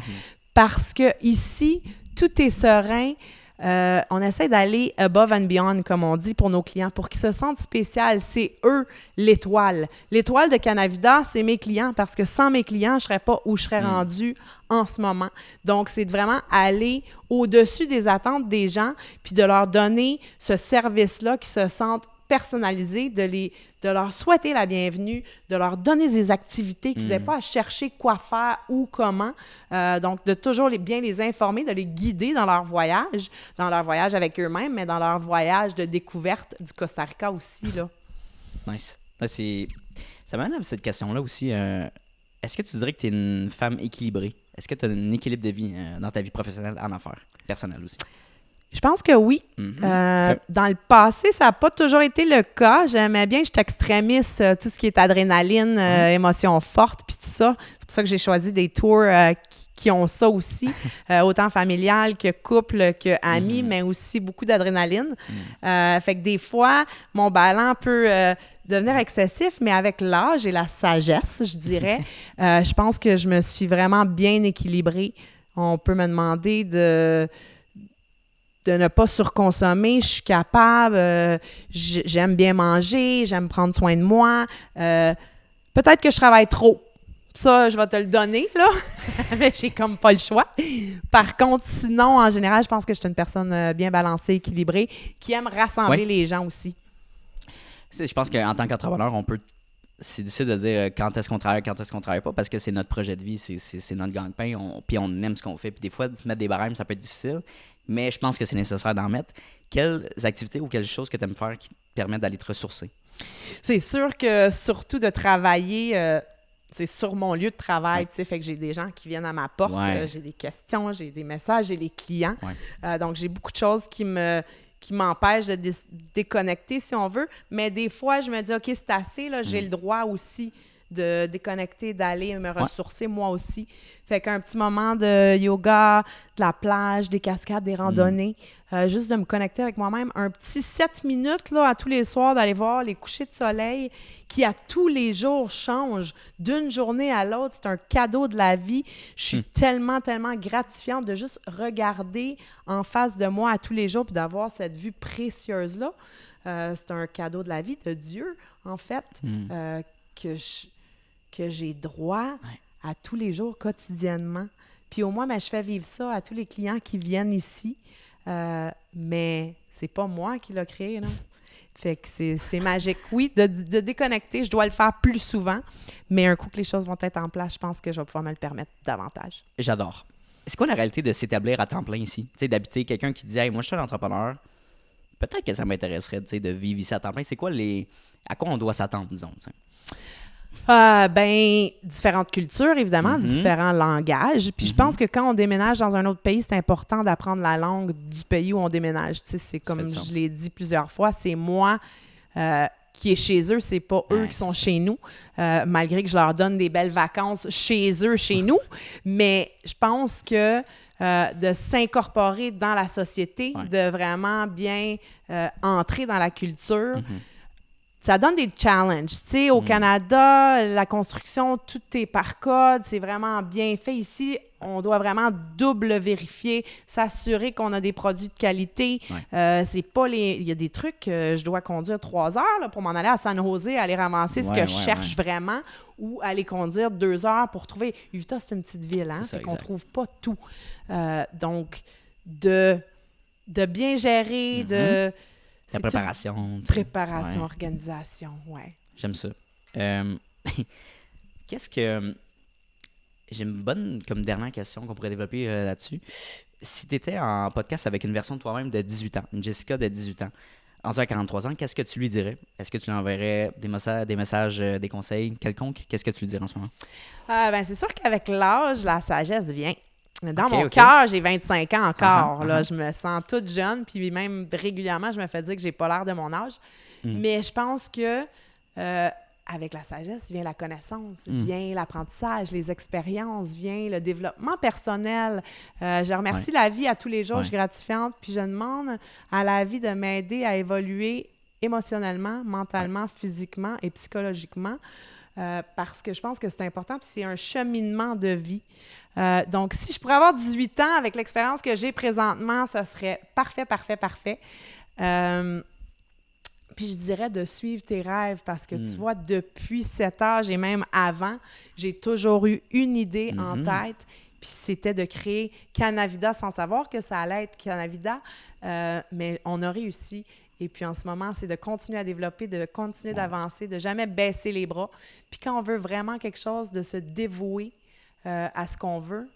parce que ici, tout est serein. On essaie d'aller above and beyond, comme on dit, pour nos clients, pour qu'ils se sentent spécial. C'est eux, l'étoile. L'étoile de Canavida, c'est mes clients, parce que sans mes clients, je ne serais pas où je serais rendue en ce moment. Donc, c'est de vraiment aller au-dessus des attentes des gens, puis de leur donner ce service-là, qui se sentent personnalisés, de leur souhaiter la bienvenue, de leur donner des activités qu'ils n'aient pas à chercher quoi faire ou comment. Donc, de toujours bien les informer, de les guider dans leur voyage avec eux-mêmes, mais dans leur voyage de découverte du Costa Rica aussi, là. Nice. Ça m'amène à cette question-là aussi. Est-ce que tu dirais que tu es une femme équilibrée? Est-ce que tu as un équilibre de vie dans ta vie professionnelle, en affaires, personnelle aussi? Je pense que oui. Okay. Dans le passé, ça n'a pas toujours été le cas. J'aimais bien, j'étais extrémiste, tout ce qui est adrénaline, émotions fortes, puis tout ça. C'est pour ça que j'ai choisi des tours qui ont ça aussi, autant familial que couple, que amis, mais aussi beaucoup d'adrénaline. Fait que des fois, mon ballon peut devenir excessif, mais avec l'âge et la sagesse, je dirais, je pense que je me suis vraiment bien équilibrée. On peut me demander de ne pas surconsommer, je suis capable, j'aime bien manger, j'aime prendre soin de moi. Peut-être que je travaille trop. Ça, je vais te le donner, là. Mais j'ai comme pas le choix. Par contre, sinon, en général, je pense que je suis une personne bien balancée, équilibrée, qui aime rassembler les gens aussi. Je pense qu'en tant qu'entrepreneur, c'est difficile de dire quand est-ce qu'on travaille pas, parce que c'est notre projet de vie, c'est notre gagne-pain, puis on aime ce qu'on fait. Puis des fois, de se mettre des barèmes, ça peut être difficile, mais je pense que c'est nécessaire d'en mettre. Quelles activités ou quelles choses que tu aimes faire qui te permettent d'aller te ressourcer? C'est sûr que surtout de travailler sur mon lieu de travail, tu sais, fait que j'ai des gens qui viennent à ma porte, j'ai des questions, j'ai des messages, j'ai des clients. Donc, j'ai beaucoup de choses qui m'empêche de déconnecter, si on veut. Mais des fois, je me dis, OK, c'est assez, là, j'ai le droit aussi de déconnecter, d'aller me ressourcer moi aussi. Fait qu'un petit moment de yoga, de la plage, des cascades, des randonnées, juste de me connecter avec moi-même. Un petit 7 minutes là, à tous les soirs, d'aller voir les couchers de soleil qui, à tous les jours, changent d'une journée à l'autre. C'est un cadeau de la vie. Je suis tellement, tellement gratifiante de juste regarder en face de moi à tous les jours puis d'avoir cette vue précieuse-là. C'est un cadeau de la vie, de Dieu, en fait, que j'ai droit à tous les jours, quotidiennement. Puis au moins, je fais vivre ça à tous les clients qui viennent ici. Mais c'est pas moi qui l'ai créé, là. Fait que c'est magique. Oui, de déconnecter, je dois le faire plus souvent. Mais un coup que les choses vont être en place, je pense que je vais pouvoir me le permettre davantage. J'adore. C'est quoi la réalité de s'établir à temps plein ici? Tu sais, d'habiter quelqu'un qui dit « Hey, moi, je suis un entrepreneur. Peut-être que ça m'intéresserait, tu sais, de vivre ici à temps plein. » C'est quoi à quoi on doit s'attendre, disons, tu sais? Différentes cultures, évidemment, différents langages. Puis je pense que quand on déménage dans un autre pays, c'est important d'apprendre la langue du pays où on déménage. Tu sais, c'est comme je l'ai dit plusieurs fois, c'est moi qui est chez eux, c'est pas eux qui sont chez nous, malgré que je leur donne des belles vacances chez eux, chez nous. Mais je pense que de s'incorporer dans la société, de vraiment bien entrer dans la culture, ça donne des challenges. Tu sais, au Canada, la construction, tout est par code, c'est vraiment bien fait. Ici, on doit vraiment double vérifier, s'assurer qu'on a des produits de qualité. C'est pas les... Il y a des trucs, je dois conduire 3 heures là, pour m'en aller à San Jose, aller ramasser ce que je cherche vraiment, ou aller conduire 2 heures pour trouver... Utah, c'est une petite ville, hein? Fait qu'on trouve pas tout. Donc, de bien gérer, La préparation. Préparation, organisation, ouais. J'aime ça. Qu'est-ce que... J'ai une bonne comme dernière question qu'on pourrait développer là-dessus. Si tu étais en podcast avec une version de toi-même de 18 ans, une Jessica de 18 ans, en à 43 ans, qu'est-ce que tu lui dirais? Est-ce que tu lui enverrais des messages, des conseils quelconques? Qu'est-ce que tu lui dirais en ce moment? C'est sûr qu'avec l'âge, la sagesse vient. Dans mon cœur, j'ai 25 ans encore. Là, je me sens toute jeune, puis même régulièrement, je me fais dire que j'ai pas l'air de mon âge. Mais je pense que avec la sagesse vient la connaissance, vient l'apprentissage, les expériences, vient le développement personnel. Je remercie la vie à tous les jours, je suis gratifiante, puis je demande à la vie de m'aider à évoluer émotionnellement, mentalement, physiquement et psychologiquement. Parce que je pense que c'est important, puis c'est un cheminement de vie. Donc, si je pourrais avoir 18 ans avec l'expérience que j'ai présentement, ça serait parfait. Puis je dirais de suivre tes rêves parce que tu vois, depuis cet âge et même avant, j'ai toujours eu une idée en tête, puis c'était de créer Canavida sans savoir que ça allait être Canavida, mais on a réussi. Et puis en ce moment, c'est de continuer à développer, de continuer d'avancer, de jamais baisser les bras. Puis quand on veut vraiment quelque chose, de se dévouer à ce qu'on veut.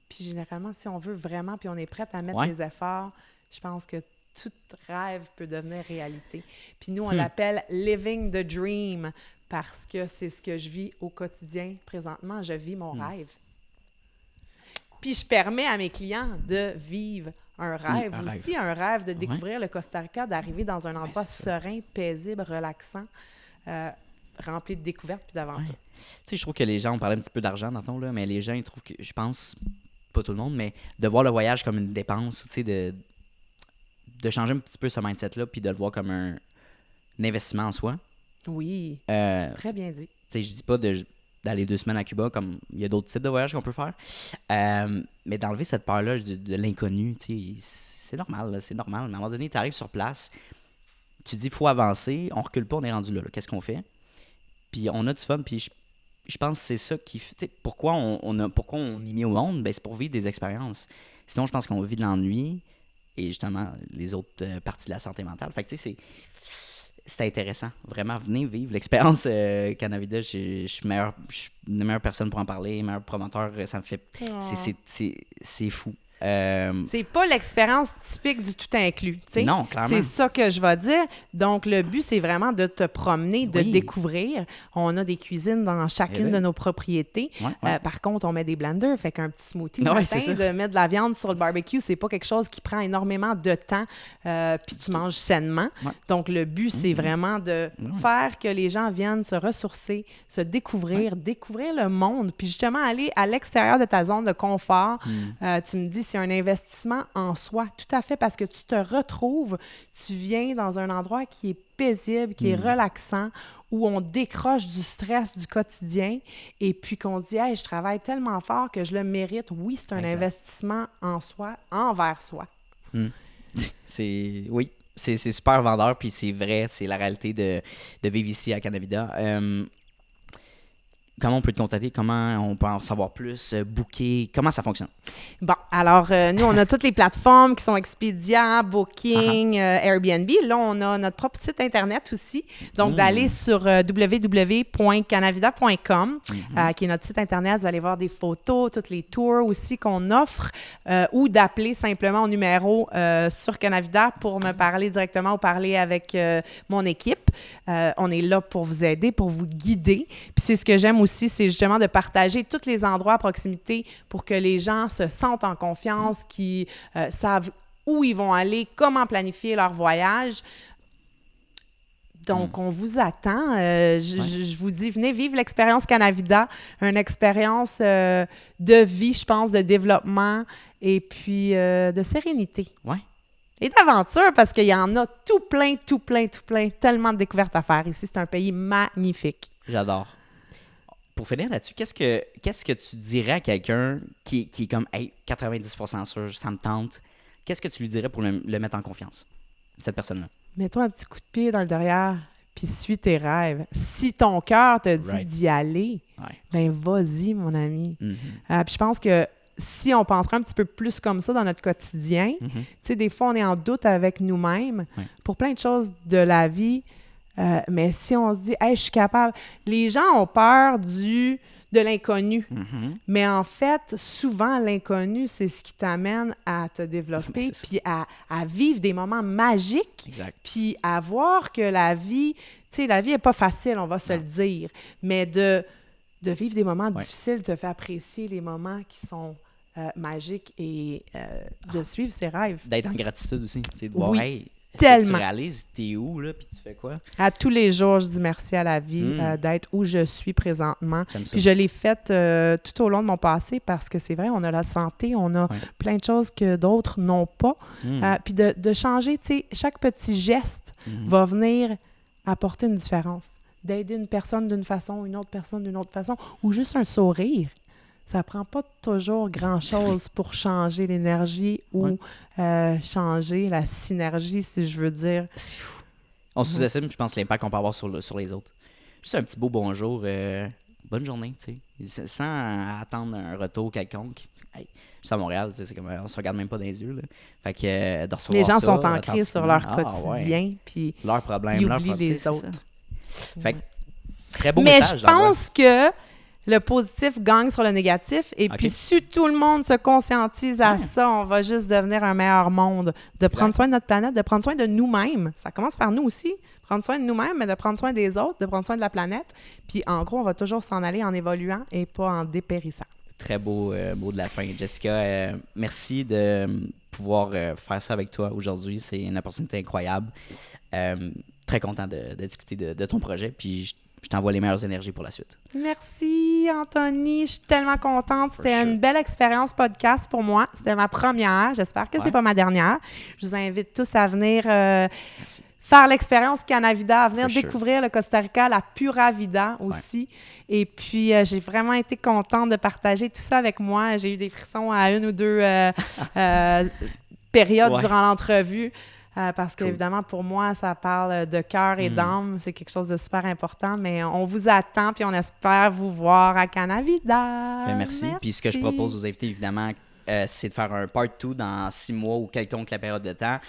Puis généralement, si on veut vraiment, puis on est prête à mettre les efforts, je pense que tout rêve peut devenir réalité. Puis nous, on l'appelle « living the dream » parce que c'est ce que je vis au quotidien. Présentement, je vis mon rêve. Puis je permets à mes clients de vivre un rêve aussi, un rêve de découvrir le Costa Rica, d'arriver dans un endroit serein, paisible, relaxant, rempli de découvertes puis d'aventures. Tu sais, je trouve que les gens, on parlait un petit peu d'argent dans ton là, mais les gens, ils trouvent que, je pense, pas tout le monde, mais de voir le voyage comme une dépense, tu sais, de changer un petit peu ce mindset-là puis de le voir comme un investissement en soi. Oui, très bien dit. Tu sais, je dis pas d'aller 2 semaines à Cuba comme il y a d'autres types de voyages qu'on peut faire, mais d'enlever cette peur-là de l'inconnu, tu sais, c'est normal, là, c'est normal. Mais à un moment donné, tu arrives sur place, tu dis, il faut avancer, on recule pas, on est rendu là. Qu'est-ce qu'on fait? Puis on a du fun, puis je pense que c'est ça qui... Tu sais, pourquoi on est mis au monde? Ben, c'est pour vivre des expériences. Sinon, je pense qu'on vit de l'ennui et justement les autres parties de la santé mentale. Fait que tu sais, c'est intéressant. Vraiment, venez vivre l'expérience Canavida. Je suis une meilleure personne pour en parler, meilleur promoteur. Ça me fait... C'est fou. C'est pas l'expérience typique du tout inclus. T'sais? Non, clairement. C'est ça que je vais dire. Donc, le but, c'est vraiment de te promener, de découvrir. On a des cuisines dans chacune de nos propriétés. Par contre, on met des blenders, fait qu'un petit smoothie le matin, de mettre de la viande sur le barbecue, c'est pas quelque chose qui prend énormément de temps, puis tu manges sainement. Donc, le but, c'est vraiment de faire que les gens viennent se ressourcer, se découvrir, découvrir le monde, puis justement aller à l'extérieur de ta zone de confort. Tu me dis, c'est un investissement en soi, tout à fait, parce que tu te retrouves, tu viens dans un endroit qui est paisible, qui est relaxant, où on décroche du stress du quotidien et puis qu'on se dit « Hey, je travaille tellement fort que je le mérite. » Oui, c'est un investissement en soi, envers soi. C'est super vendeur, puis c'est vrai, c'est la réalité de vivre ici à Canavida. Comment on peut te contacter? Comment on peut en savoir plus? Booker? Comment ça fonctionne? Bon, alors, nous, on a toutes les plateformes qui sont Expedia, Booking, Airbnb. Là, on a notre propre site Internet aussi. Donc, d'aller sur www.canavida.com, qui est notre site Internet. Vous allez voir des photos, tous les tours aussi qu'on offre, ou d'appeler simplement au numéro sur Canavida pour me parler directement ou parler avec mon équipe. On est là pour vous aider, pour vous guider. Puis c'est ce que j'aime aussi, c'est justement de partager tous les endroits à proximité pour que les gens se sentent en confiance, qui savent où ils vont aller, comment planifier leur voyage. Donc, on vous attend. Je vous dis, venez vivre l'expérience Canavida, une expérience de vie, je pense, de développement et puis de sérénité. Oui. Et d'aventure, parce qu'il y en a tout plein, tellement de découvertes à faire ici. C'est un pays magnifique. J'adore. Pour finir là-dessus, qu'est-ce que tu dirais à quelqu'un qui est comme hey, 90% sûr, ça me tente? Qu'est-ce que tu lui dirais pour le mettre en confiance, cette personne-là? Mets-toi un petit coup de pied dans le derrière, puis suis tes rêves. Si ton cœur te dit d'y aller, ben vas-y, mon ami. Mm-hmm. Puis je pense que si on penserait un petit peu plus comme ça dans notre quotidien, tu sais, des fois, on est en doute avec nous-mêmes pour plein de choses de la vie. Mais si on se dit, hey, je suis capable. Les gens ont peur de l'inconnu. Mais en fait, souvent, l'inconnu, c'est ce qui t'amène à te développer, puis à vivre des moments magiques, puis à voir que la vie, tu sais, la vie n'est pas facile, on va se le dire. Mais de vivre des moments difficiles te fait apprécier les moments qui sont magiques et de suivre ses rêves. D'être en gratitude aussi. C'est de voir, hey, tellement. tu réalises, t'es où, là, puis tu fais quoi? À tous les jours, je dis merci à la vie d'être où je suis présentement. Puis je l'ai fait tout au long de mon passé parce que c'est vrai, on a la santé, on a plein de choses que d'autres n'ont pas. Puis de changer, tu sais, chaque petit geste va venir apporter une différence. D'aider une personne d'une façon, une autre personne d'une autre façon, ou juste un sourire. Ça prend pas toujours grand-chose pour changer l'énergie ou changer la synergie, si je veux dire. C'est fou. On sous-estime, je pense, l'impact qu'on peut avoir sur les autres. Juste un petit beau bonjour, bonne journée, tu sais, sans attendre un retour quelconque. Hey, je suis à Montréal, tu sais, c'est comme, on se regarde même pas dans les yeux, là. Fait que de recevoir les gens ça, sont ancrés sur leur quotidien, puis leurs problèmes, ils leurs oublient problèmes, les autres. Fait que, très beau mais message. Mais je pense que le positif gagne sur le négatif. Et puis, si tout le monde se conscientise à ça, on va juste devenir un meilleur monde. De prendre soin de notre planète, de prendre soin de nous-mêmes. Ça commence par nous aussi. Prendre soin de nous-mêmes, mais de prendre soin des autres, de prendre soin de la planète. Puis, en gros, on va toujours s'en aller en évoluant et pas en dépérissant. Très beau mot de la fin. Jessica, merci de pouvoir faire ça avec toi aujourd'hui. C'est une opportunité incroyable. Très content de discuter de ton projet. Puis, je t'envoie les meilleures énergies pour la suite. Merci, Anthony. Je suis tellement contente. C'était une belle expérience podcast pour moi. C'était ma première. J'espère que c'est pas ma dernière. Je vous invite tous à venir faire l'expérience Canavida, à venir découvrir le Costa Rica, la Pura Vida aussi. Et puis, j'ai vraiment été contente de partager tout ça avec moi. J'ai eu des frissons à une ou deux périodes durant l'entrevue. Parce qu'évidemment, pour moi, ça parle de cœur et d'âme. C'est quelque chose de super important. Mais on vous attend puis on espère vous voir à Canavida. Merci. Puis ce que je propose aux invités, évidemment, c'est de faire un part 2 dans 6 mois ou quelconque la période de temps.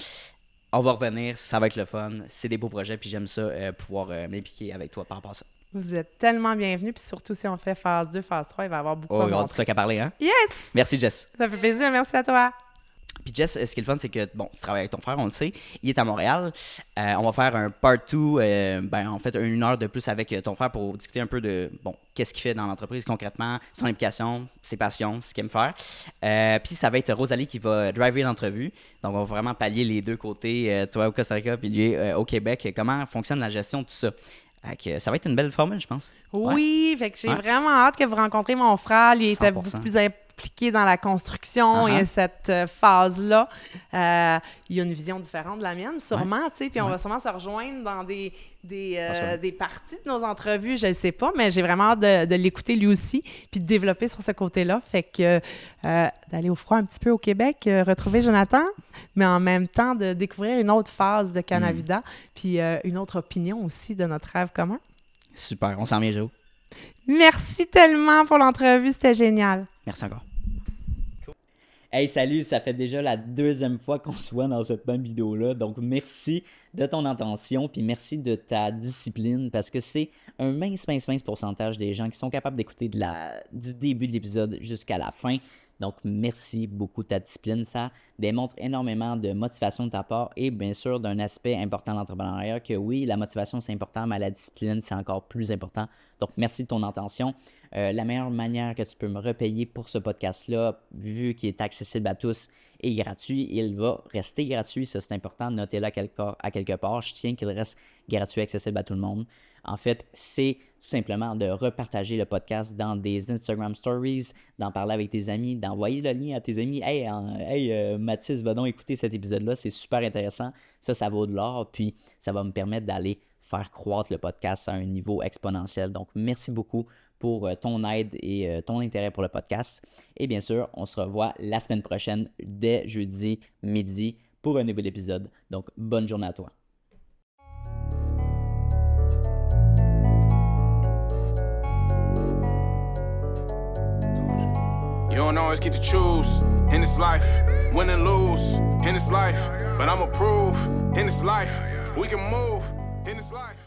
On va revenir, ça va être le fun. C'est des beaux projets, puis j'aime ça, pouvoir m'impliquer avec toi par rapport à ça. Vous êtes tellement bienvenus. Puis surtout, si on fait phase 2, phase 3, il va y avoir beaucoup à montrer. On a du stock à parler, hein? Yes! Merci, Jess. Ça fait plaisir. Merci à toi. Puis Jess, ce qui est le fun, c'est que, bon, tu travailles avec ton frère, on le sait. Il est à Montréal. On va faire un part 2, en fait, 1 heure de plus avec ton frère pour discuter un peu de, bon, qu'est-ce qu'il fait dans l'entreprise concrètement, son implication, ses passions, ce qu'il aime faire. Puis ça va être Rosalie qui va driver l'entrevue. Donc, on va vraiment pallier les deux côtés, toi au Costa Rica puis lui au Québec. Comment fonctionne la gestion de tout ça? Ça va être une belle formule, je pense. Oui, fait que j'ai vraiment hâte que vous rencontriez mon frère. Lui, il était beaucoup plus impliqué dans la construction et cette phase-là. Il y a une vision différente de la mienne, sûrement, tu sais, puis on va sûrement se rejoindre dans des parties de nos entrevues, je ne sais pas, mais j'ai vraiment hâte de l'écouter lui aussi, puis de développer sur ce côté-là. Fait que d'aller au froid un petit peu au Québec, retrouver Jonathan, mais en même temps de découvrir une autre phase de Canavida, puis une autre opinion aussi de notre rêve commun. Super, on s'en vient, Joe. Merci tellement pour l'entrevue, c'était génial. Merci encore. Hey, salut, ça fait déjà la 2e fois qu'on se voit dans cette même vidéo-là. Donc, merci de ton attention, puis merci de ta discipline, parce que c'est un mince pourcentage des gens qui sont capables d'écouter du début de l'épisode jusqu'à la fin. Donc, merci beaucoup de ta discipline. Ça démontre énormément de motivation de ta part et bien sûr d'un aspect important de l'entrepreneuriat que oui, la motivation c'est important, mais la discipline c'est encore plus important. Donc, merci de ton attention. La meilleure manière que tu peux me repayer pour ce podcast-là, vu qu'il est accessible à tous est gratuit. Il va rester gratuit, ça c'est important. Notez-le à quelque part. Je tiens qu'il reste gratuit, accessible à tout le monde. En fait, c'est tout simplement de repartager le podcast dans des Instagram Stories, d'en parler avec tes amis, d'envoyer le lien à tes amis. Hey, Mathis, va donc écouter cet épisode-là, c'est super intéressant. Ça vaut de l'or, puis ça va me permettre d'aller faire croître le podcast à un niveau exponentiel. Donc, merci beaucoup pour ton aide et ton intérêt pour le podcast. Et bien sûr, on se revoit la semaine prochaine, dès jeudi midi, pour un nouvel épisode. Donc, bonne journée à toi. You don't always get to choose in this life, win and lose in this life. But I'ma prove in this life, we can move in this life.